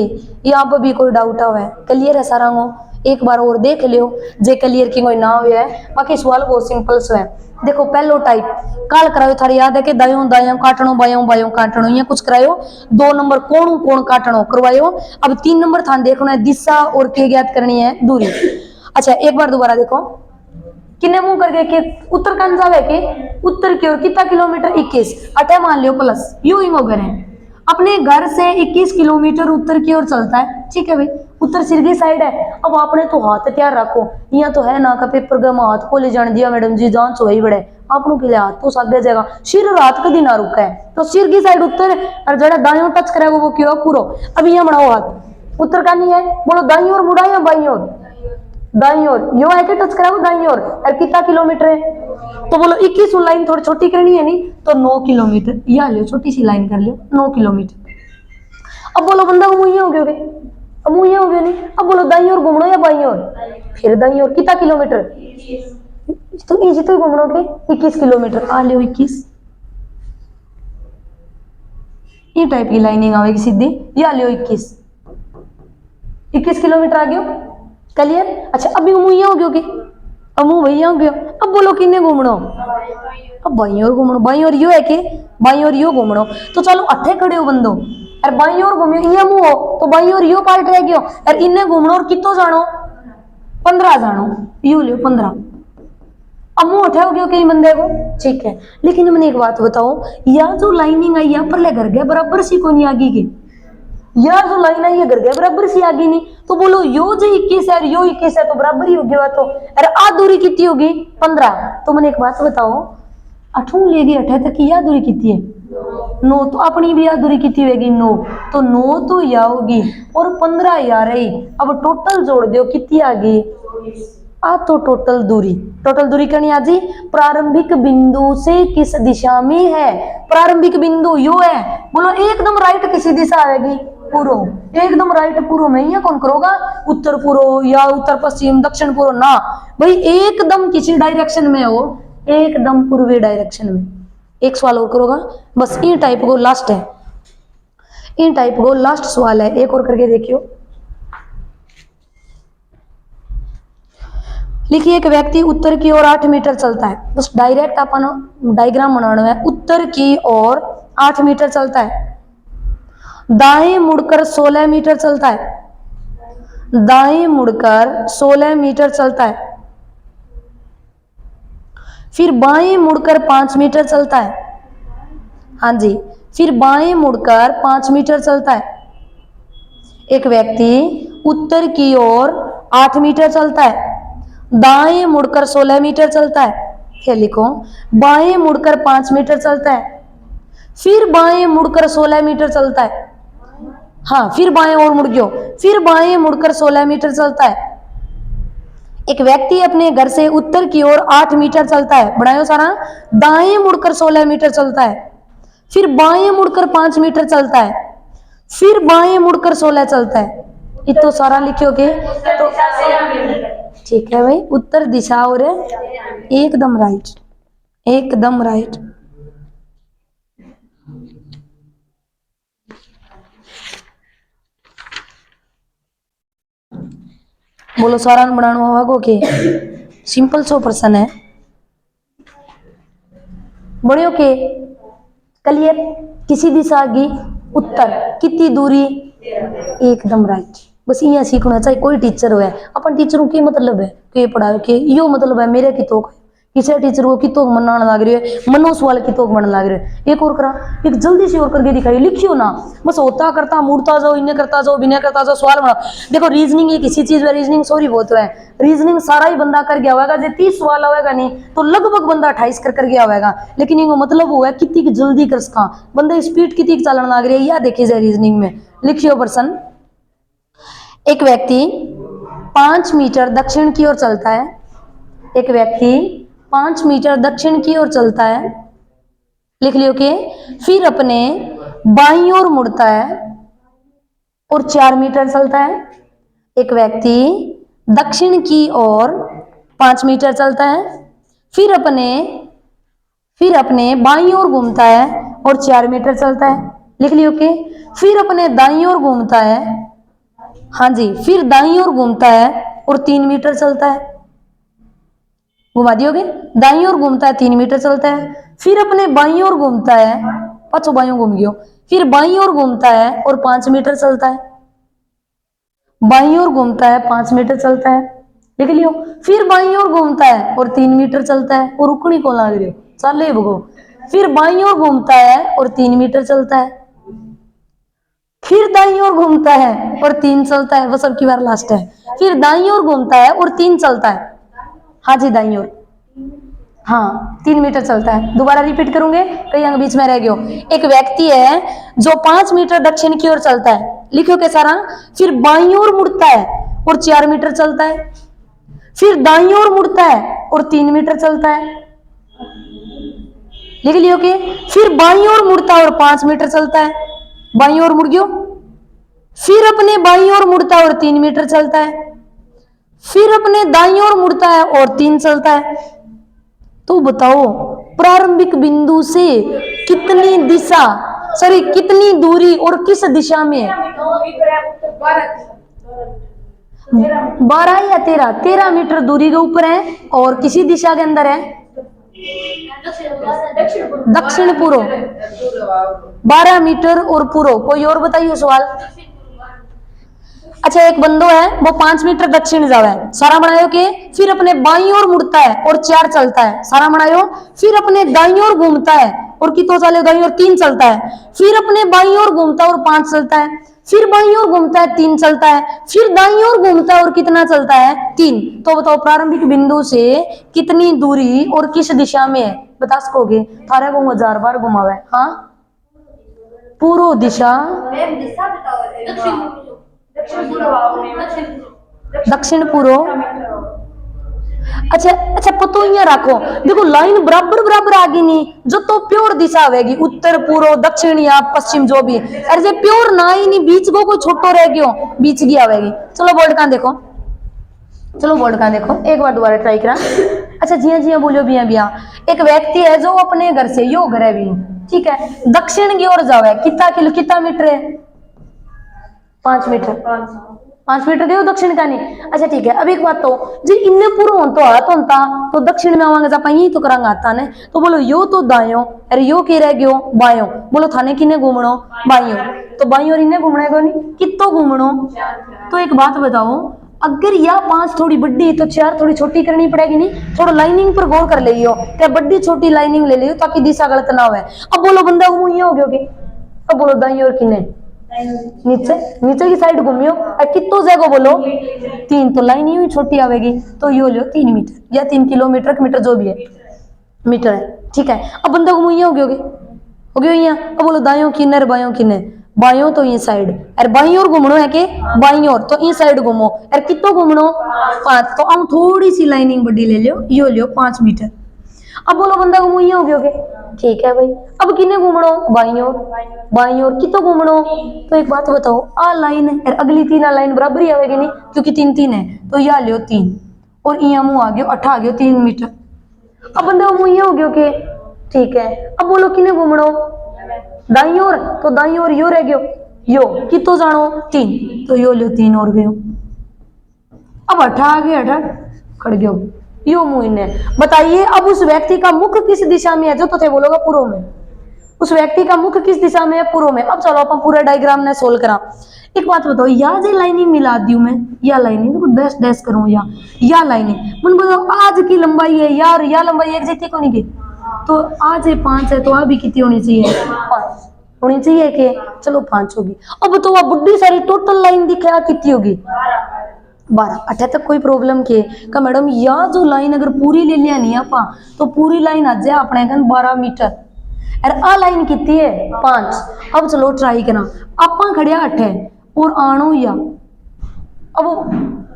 यहाँ पर भी कोई डाउट है, क्लियर है सारांगो। एक बार और देख लियो जे क्लियर की कोई ना हुआ है, बाकी सवाल बहुत सिंपल से है। देखो पहलो टाइप काल करायो थारी याद है कि दायों दायों काटणो बायों बायों काटणो, ये कुछ करायो। 2 नंबर कोण काटणो करवायो। अब 3 नंबर थान देखना है दिशा और के ज्ञात करनी है दूरी। अच्छा एक बार दोबारा देखो, किन्ने मुंह करके कि उत्तर कन जावे के उत्तर की ओर कितना किलोमीटर 21 अटे मान लियो प्लस यू ही मगर है। अपने घर से 21 किलोमीटर उत्तर की ओर चलता है, ठीक है भाई, उत्तर सिर की साइड है। अब आपने तो हाथ तैयार रखो, यहाँ तो है ना का पेपर गम हाथ को ले जाने दिया मैडम जी जांच वही बड़े आपनों के लिए हाथ तो साथ जाएगा, सिर रात कभी ना रुका है। तो सिर की साइड उत्तर और जरा दाएं टच करेगा वो क्यों पूरा। अब यहाँ बढ़ाओ हाथ, उत्तर का नहीं है, बोलो दाई ओर मुड़ा या बाई ओर, दाई ओर यो है कि टच कराओ दाई ओर। और कितना किलोमीटर है, तो बोलो 21 लाइन थोड़ी छोटी करनी है नहीं तो 9 किलोमीटर, यहाँ लियो छोटी सी लाइन कर लियो 9 किलोमीटर। अब बोलो बंदा मुँह हो गया, अब मुँह हो गया नहीं। अब बोलो दाई ओर घूमना या बाई ओर, फिर दाई ओर कितना किलोमीटर, तो इजी तो घूमना के 21 किलोमीटर आ लियो 21। ये टाइप की लाइनिंग आएगी सीधी, या लियो 21 किलोमीटर आ गयो, क्लियर। अच्छा अभी मुँह हो गयो कि अब मुँह भैया हो गयो। अब बोलो किन्ने घूमना, अब बाई ओर घूमना, बाई ओर यो है कि बाई ओर यो घूमना। तो चलो अठे खड़े हो बंदो और बाई ओर घूमियो, ये मुँह हो तो बाई ओर यो पार्ट रह गयो और इन्ने घूमना और कितो जानो 15 जानो, यू लियो 15। अब मुँह उठा हो गया कई बंदे को, ठीक है। लेकिन मैंने एक बात बताओ, या जो लाइनिंग आई है पर ले घर गए बराबर सी को नहीं आगे की, यार जो लाइन आई है घर गए बराबर सी आगे नहीं। तो बोलो यो जो 21 है यो 21 है तो बराबर ही हो गया। तो अरे आ दूरी कितनी होगी 15। तो मैंने एक बात बताओ, अठू लेगी अठे तक की या दूरी कितनी है 9, तो अपनी भी या दूरी कितनी होगी 9, तो 9 तो या होगी और 15 या रही। अब टोटल जोड़ दो कितनी आ गई आ तो टोटल दूरी करनी आज जी प्रारंभिक बिंदु से किस दिशा में है। प्रारंभिक बिंदु यो है, बोलो एकदम राइट किसी दिशा आएगी पूर्व, एकदम राइट पूर्व में, ये कौन करोगा उत्तर पूर्व या उत्तर पश्चिम दक्षिण पूर्व ना भाई, एकदम किसी डायरेक्शन में हो, एकदम पूर्वी डायरेक्शन में। एक सवाल और करोगा बस, इन टाइप को लास्ट है, इन टाइप को लास्ट सवाल है, एक और करके देखियो। लिखिए एक व्यक्ति उत्तर की ओर 8 मीटर चलता है, बस डायरेक्ट अपन डायग्राम बनाना है। उत्तर की ओर 8 मीटर चलता है, दाएं मुड़कर 16 मीटर चलता है, दाएं मुड़कर 16 मीटर चलता है, फिर बाएं मुड़कर 5 मीटर चलता है, हाँ जी, फिर बाएं मुड़कर 5 मीटर चलता है। एक व्यक्ति उत्तर की ओर 8 मीटर चलता है, दाएं मुड़कर 16 मीटर चलता है, क्या लिखो, बाएं मुड़कर 5 मीटर चलता है, फिर बाएं मुड़कर 16 मीटर चलता है, हाँ फिर बाएं और मुड़ गयो, फिर बाएं मुड़कर 16 मीटर चलता है। एक व्यक्ति अपने घर से उत्तर की ओर 8 मीटर चलता है, बढ़ाओ सारा, दाएं मुड़कर 16 मीटर चलता है, फिर बाएं मुड़कर 5 मीटर चलता है, फिर बाएं मुड़कर 16 चलता है। इतो सारा लिखोगे तो ठीक है भाई, उत्तर दिशा और एकदम राइट, एकदम राइट। बोलो सारान बनाना होगा को के सिंपल सो प्रश्न है, बढ़ियो के क्लियर। किसी दिशा की उत्तर कितनी दूरी, एकदम राइट। बस यहाँ सीखना चाहिए, कोई टीचर हो, अपन टीचरों की मतलब है कि पढ़ा के यो मतलब है मेरे की तो किसी टीचर को कितो मनाने लग रही है, मनो सवाल कितो बनने लग रहे है। एक और करा, एक जल्दी से और करके दिखाइए, लिखियो ना बस, होता करता मुड़ता जाओ, इन्हें करता जाओ, बिना करता जाओ, सवाल बना। देखो रीजनिंग ये किसी चीज में रीजनिंग सॉरी बहुत है, रीजनिंग सारा ही बंदा कर गया होगा, जो 30 सवाल आएगा नहीं तो लगभग बंदा 28 कर गया होगा, लेकिन इनको मतलब हुआ है कितनी की जल्दी कर सका बंदा, स्पीड कितनी चलने लग रही है, यह देखी जाए रीजनिंग में। लिखियो प्रश्न, एक व्यक्ति 5 मीटर दक्षिण की ओर चलता है, एक व्यक्ति 5 मीटर दक्षिण की ओर चलता है, लिख लियो के, फिर अपने बाईं ओर मुड़ता है और 4 मीटर चलता है। एक व्यक्ति दक्षिण की ओर 5 मीटर चलता है, फिर अपने बाईं ओर घूमता है और 4 मीटर चलता है, लिख लियो के, फिर अपने दाईं ओर घूमता है, हाँ जी, फिर दाईं ओर घूमता है और 3 मीटर चलता है, घुमा दियोगे, दाईं ओर घूमता है 3 मीटर चलता है, फिर अपने बाईं ओर घूमता है, पछो बाईं घूम गयो, फिर बाईं ओर घूमता है और 5 मीटर चलता है, बाईं ओर घूमता है 5 मीटर चलता है, लिख लियो, फिर बाईं ओर घूमता है और 3 मीटर चलता है, और रुकनी को लाग रही हो चले भगो, फिर बाईं ओर घूमता है और 3 मीटर चलता है, फिर दाईं ओर घूमता है और 3 चलता है, बस अब की बार लास्ट है, फिर दाईं ओर घूमता है और 3 चलता है, हाँ जी दाईं ओर, हाँ 3 मीटर चलता है। दोबारा रिपीट करूंगे, कई अंग बीच में रह गयो। एक व्यक्ति है जो 5 मीटर दक्षिण की ओर चलता है, लिखो के सारा, फिर बाईं ओर मुड़ता है और 4 मीटर चलता है, फिर दाईं ओर मुड़ता है और 3 मीटर चलता है, लिख लियो के, फिर बाईं ओर मुड़ता है और 5 मीटर चलता है, बाईं ओर मुड़ गयो, फिर अपने बाईं ओर मुड़ता है और 3 मीटर चलता है, फिर अपने दाईं ओर मुड़ता है और 3 चलता है। तो बताओ प्रारंभिक बिंदु से कितनी दिशा, सॉरी कितनी दूरी और किस दिशा में है? 12 या 13 मीटर दूरी के ऊपर है और किसी दिशा के अंदर है, दक्षिण पूर्व, 12 मीटर और पूर्व। कोई और बताइए सवाल। अच्छा एक बंदो है वो 5 मीटर दक्षिण जावे, सारा बनायो के, फिर अपने बाईं ओर मुड़ता है और 4 चलता है, सारा बनायो, फिर अपने दाईं ओर घूमता है और कितो चले, दाईं ओर 3 चलता है, फिर अपने बाईं ओर घूमता है और 5 चलता है, फिर बाईं ओर घूमता है 3 चलता है, फिर दाईं ओर घूमता है और कितना चलता है 3। तो बताओ प्रारंभिक बिंदु से कितनी दूरी और किस दिशा में है, बता सकोगे? थारे को 1000 बार घुमावे, हाँ पूर्व दिशा, दक्षिण पूर्व, अच्छा अच्छा, पतो यहाँ रखो, देखो लाइन बराबर बराबर आगे नहीं, जो तो प्योर दिशा आवेगी, उत्तर पूर्व दक्षिण या पश्चिम जो भी है, अरे जे प्योर ना ही नहीं, बीच को कोई छोटो रह गयो, बीच की आवेगी। चलो बोर्ड का देखो, चलो बोर्ड का देखो, एक बार दोबारा ट्राई करा। अच्छा जिया जिया बोलो बिया बिया, एक व्यक्ति है जो अपने घर से यो घर है भी, ठीक है, दक्षिण की ओर जावे, कितना मीटर है? 5 मीटर, 5 मीटर गए दक्षिण का नहीं। अच्छा ठीक है, अब एक बात तो जी इन्ने पूरा हो तो आ तो दक्षिण में आवांगे जापा यही तो करांगा आता ने, तो बोलो यो तो दायो, अरे यो के रह गयो बायो, बोलो थाने किने घूमणो? बायो, तो बाई और इन्हें घूमने को नहीं, कितो घूमणो? तो एक बात बताओ, अगर या 5 थोड़ी बड़ी तो 4 थोड़ी छोटी करनी पड़ेगी नहीं? थोड़ा लाइनिंग पर गौर कर लियो, क्या बड़ी छोटी लाइनिंग ले लियो ताकि दिशा गलत ना हो। अब बोलो बंदा वो ये हो गया, अब बोलो दाई और किने? नीचे, नीचे की साइड घूमियो, कितो जगह बोलो? 3, तो लाइन यूं छोटी आवेगी, तो यो लो 3 मीटर या 3 किलोमीटर का मीटर जो भी है मीटर है, ठीक है। अब बंदा घूमो ये हो गया यहाँ, अब बोलो दायों किने और बायों किने? बायों तो ये साइड, अरे बाई और घूमनो है के बाई और, तो ये साइड घूमो, अरे कितो घूमनो? 5, तो हम थोड़ी सी लाइनिंग बड़ी ले लियो, यो लियो 5 मीटर। अब बोलो बंदा घूमो ये हो गया, ठीक है भाई। अब किने घूमनो? बाई और कितो घूमनो? तो एक बात बताओ, आ लाइन है अगली 3 लाइन बराबर ही आवेगी नहीं, क्योंकि 3 3 है, तो या लियो 3 और यहाँ मुंह आ गयो 8 आ गयो 3 मीटर। अब बंदा मुंह ये हो गयो के, ठीक है। अब बोलो किने घूमनो? दाई ओर, तो दाई ओर यो रह गयो, यो कितो जानो? 3, तो यो लियो 3 और गयो। अब 8 आ गया, 8 खड़ गयो यो मुंह ने। बताइए अब उस व्यक्ति का मुख किस दिशा में है? जो तो थे बोलोगा पूर्व में। उस व्यक्ति का मुख किस दिशा में है? पूर्व में। अब चलो अपन पूरा डायग्राम ने सोल्व करा। एक बात बताओ, या जे लाइनिंग मिला दी मैं, या लाइनिंग देखो डैश डैश करूं, या लाइनिंग मन बताओ आज की लंबाई है यार, या लंबाई एक जैसी को नहीं की, तो आज है 5 है, तो अभी कितनी होनी चाहिए? 5 होनी चाहिए कि? चलो 5 होगी। अब तो वह बुढ़ी सारी टोटल लाइन दिखा कितनी होगी? 12। 8 तक कोई प्रॉब्लम के का मैडम, या जो लाइन अगर पूरी ले लिया नहीं आपा, तो पूरी लाइन आ जाए अपने 12 मीटर, अरे आ लाइन कितनी है? 5। अब चलो ट्राई करा, आपा खड़िया 8 है और आणो या, अब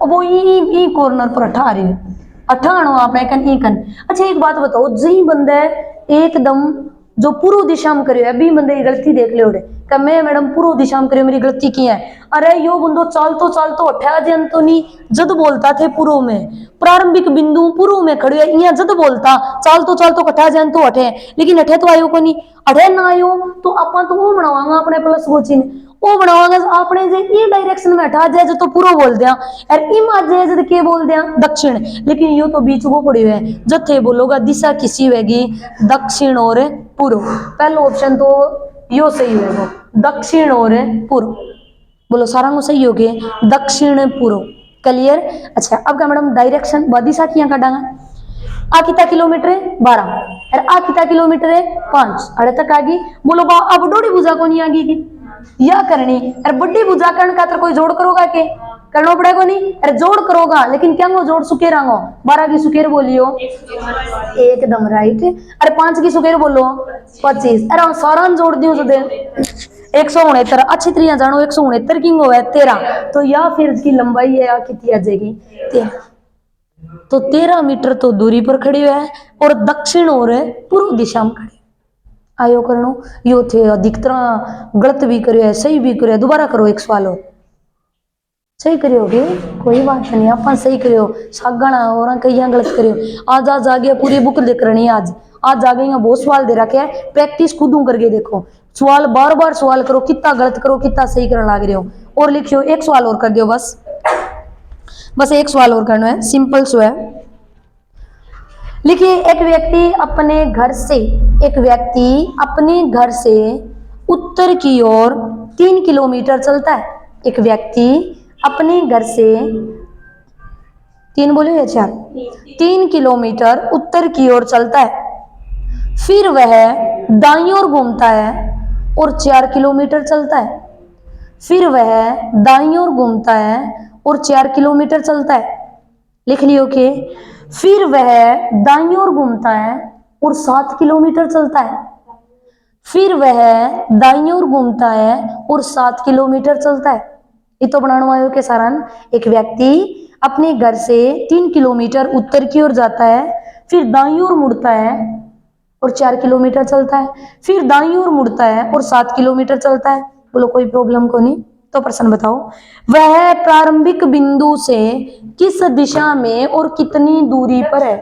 वो ई कॉर्नर पर 8 आ रही है, 8 आणो आपने कन ई कन। अच्छा एक बात बताओ, जी बंदे एकदम जो पूर्व दिशा में करियो, अभी बंदे की गलती देख लियो रे, कि मैं मैडम पूर्व दिशा में करियो, मेरी गलती की है? अरे यो बंदो चाल तो अठा जन तो नहीं, जद बोलता थे पूर्व में, प्रारंभिक बिंदु पूर्व में खड़े है, यहाँ जद बोलता चाल तो कठा जन तो अठे, लेकिन अठे तो आयो को नहीं, अठे ना आयो तो अपन तो वो बनावांगा अपने प्लस वो चिन्ह, वो बनावांगा आपने जे ये डायरेक्शन में हटा जाए तो पूर्व बोल दिया, और इम आ जाए जब के बोल दिया दक्षिण, लेकिन यो तो बीच को पड़ी है, जब थे बोलोगा दिशा किसी होगी दक्षिण और पूर्व। पहला ऑप्शन तो यो सही होगा, दक्षिण और पूर्व। बोलो सारा सही हो गया, दक्षिण पूर्व। क्लियर? अच्छा अब क्या मैडम, डायरेक्शन व दिशा की काटांगा, आ कितना किलोमीटर है? 12, और आ कितना किलोमीटर है? 5, अड़े तक आ गई। बोलो बा अब डोड़ी भुजा को नहीं आ गई की या करनी, अरे बड़ी भुजा करने का कोई जोड़ करोगा के? करना पड़ेगा नहीं, अरे जोड़ करोगा, लेकिन क्या जोड़ सुकेर आंगो, 12 की सुकेर बोलियो एकदम राइट, अरे 5 की सुकेर बोलो 25, अरे सारा जोड़ दियो जो दे 169, अच्छी तरह जानो 169 की है 13, तो या फिर इसकी लंबाई है या कितनी आ जाएगी? 13, तो 13 मीटर तो दूरी पर खड़ी है और दक्षिण और पूर्व दिशा में खड़ी। आयो करनो यो थे, अधिकतर गलत भी करो है, सही भी करो है, दोबारा करो एक सवाल और सही करियोगे, कोई बात नहीं, आप सही करियो, सागण और कई गलत करियो। आज आगे पूरी बुक देख रही है, आज आगे बहुत सवाल दे रखे है, प्रैक्टिस खुद करके देखो, सवाल बार बार सवाल करो, कितना गलत करो कितना सही करने लग रहे हो। और लिखियो, एक सवाल और कर दियो, बस एक सवाल और करना है, सिंपल सो है। लिखिए, एक व्यक्ति अपने घर से उत्तर की ओर 3 किलोमीटर चलता है। एक व्यक्ति अपने घर से 3 बोले या 4? 3 किलोमीटर उत्तर की ओर चलता है, फिर वह दाईं ओर घूमता है और 4 किलोमीटर चलता है। फिर वह दाईं ओर घूमता है और 4 किलोमीटर चलता है। लिख लियो कि फिर वह दाईं ओर घूमता है और 7 किलोमीटर चलता है। फिर वह दाईं ओर घूमता है और 7 किलोमीटर चलता है। ये तो बनाने आयो के सारण एक व्यक्ति अपने घर से 3 किलोमीटर उत्तर की ओर जाता है, फिर दाईं ओर मुड़ता है और 4 किलोमीटर चलता है, फिर दाईं ओर मुड़ता है और 7 किलोमीटर चलता है। बोलो कोई प्रॉब्लम को नहीं। तो प्रश्न बताओ, वह प्रारंभिक बिंदु से किस दिशा में और कितनी दूरी पर है?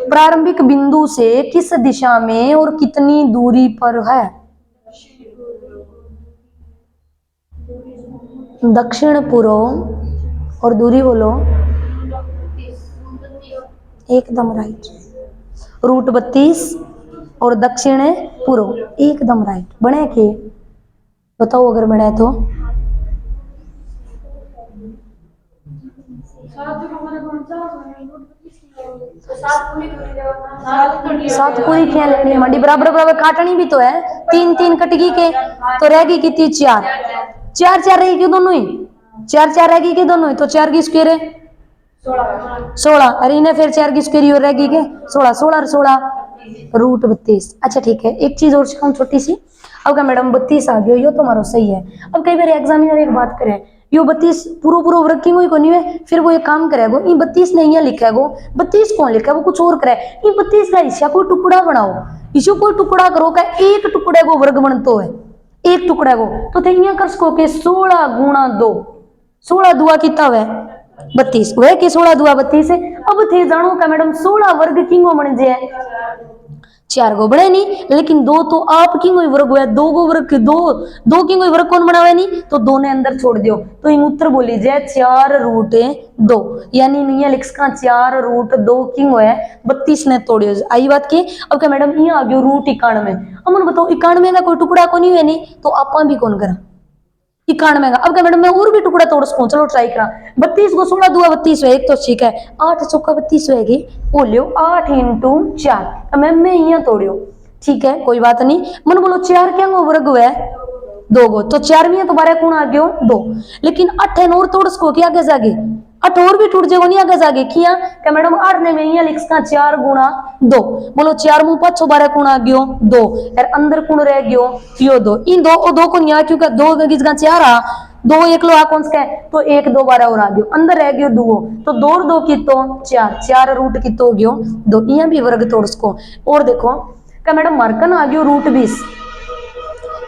प्रारंभिक बिंदु से किस दिशा में और कितनी दूरी पर है? दक्षिण पूर्व और दूरी बोलो। एकदम राइट। रूट 32 और दक्षिण पूर्व, एकदम राइट। बने के बताओ अगर बने तो। सात पूरी क्या लेनी मंडी बराबर बराबर काटनी भी तो है। 3 कटगी के तो रहेगी कितनी? 4 4 4 रहेगी दोनों ही। 4 4 रहेगी के दोनों ही तो 4 की स्क्वायर है 16। अरे इन्हें फिर 4 की स्क्वायर और रहेगी के 16 16 और 16 रूट 32। अच्छा ठीक है, एक चीज और सिखाऊं छोटी सी। अब क्या मैडम 32 आ गया, यो तुम्हारा सही है। अब कई बार एग्जामिनर एक बात करे, यो 32 पूरा पूरा वर्किंग हुई को नहीं है, फिर वो एक काम करेगा, ये 32 नहीं है लिखेगा, 32 कौन लिखा है, वो कुछ और करे। ये 32 का हिस्सा कोई टुकड़ा बनाओ, इसे कोई टुकड़ा करो का एक टुकड़े को वर्ग बनतो है, एक टुकड़े को तो यहाँ कर सको के 16 गुणा 2, 16 दुआ कितना है 32, वह के 16 दुआ 32 है। अब थे जानो का मैडम 16 वर्ग किंगो बन जाए 4 गो बने नहीं, लेकिन 2 तो आप किंगो वर्ग हुआ, 2 गो वर्ग 2 किंगो वर्ग कौन बनावे नहीं, तो 2 ने अंदर छोड़ दियो तो इन उत्तर बोली जाए 4 रूट 2, यानी नहीं लिख सका 4 रूट 2 किंगो है 32 ने तोड़ियो। आई बात की। अब क्या मैडम यहाँ आ गयो रूट 91। अमन बताओ 91 का कोई टुकड़ा को नहीं है नहीं, तो आपा भी कौन करा 91 का। अब क्या मैडम मैं और भी टुकड़ा तोड़ सकूं, चलो ट्राई करा। 32 को 16 दुआ 32 है, एक तो ठीक है 8 चौका 32 होगी, वो लियो 8 इंटू 4 मैम मैं यहाँ तोड़ियो, ठीक है कोई बात नहीं। मन बोलो 4 क्या वर्ग हुआ 2 गो, तो 4 में तो 12 कौन आ गयो 2, लेकिन 8 है और तोड़ सको क्या आगे जागे 8 और भी टूट जाएगा नहीं आगे जागे किया क्या मैडम 8 ने मैं यहाँ लिख सका 4 गुणा 2। बोलो 4 मुंह 5 12 कौन आ गयो 2, और अंदर कौन रह गयो यो 2, इन 2 को यहाँ क्योंकि 2 किसका 4 आ 2 एक लो आ कौन सा तो 1 2 12 और आ गयो, अंदर रह गयो 2, तो 2 और 2 की तो 4 4 रूट की तो गयो 2, यहाँ भी वर्ग तोड़ सको। और देखो क्या मैडम मार्कन आ गयो रूट 20,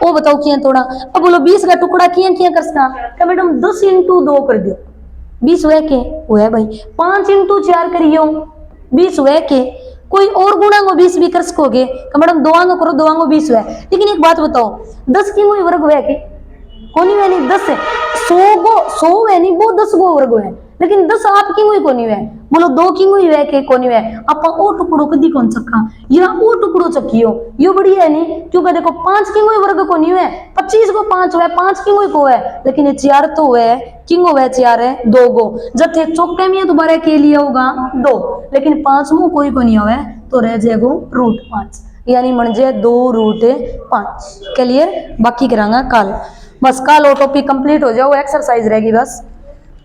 वो बताओ किया तोड़ा। अब बोलो 20 का टुकड़ा किया किया कर सका क्या मैडम 10 इंटू 2 कर दियो 20 हुए के वो है भाई, 5 इंटू 4 करियो 20 हुए के, कोई और गुणा को 20 भी कर सकोगे क्या मैडम 2 आंगो करो 2 आंगो 20 हुआ। लेकिन एक बात बताओ 10 की कोई वर्ग हुआ के कोनी हुआ नहीं, 10 है 100 है नहीं वो 10 गो वर्ग है, लेकिन 10 आप की कोई कोनी हुआ। बोलो 2 की कोई हुआ के कोनी हुआ, आपा ओ टुकड़ो कदी कौन सका या ओ टुकड़ो चकियो यो बढ़िया है नहीं, क्योंकि देखो 5 की कोई वर्ग कोनी हुआ 25 को 5 हुआ 5 की कोई को है, लेकिन ये 4 तो हुआ किंगो वह 4 है 2 गो जब थे चौके में दोबारा के लिए होगा 2, लेकिन 5 मुंह कोई को नहीं हुआ तो रह जाएगा रूट 5, यानी बन जाए 2 रूट 5। क्लियर, बाकी करांगा कल, बस कल वो टॉपिक कंप्लीट हो जाओ, एक्सरसाइज रहेगी बस।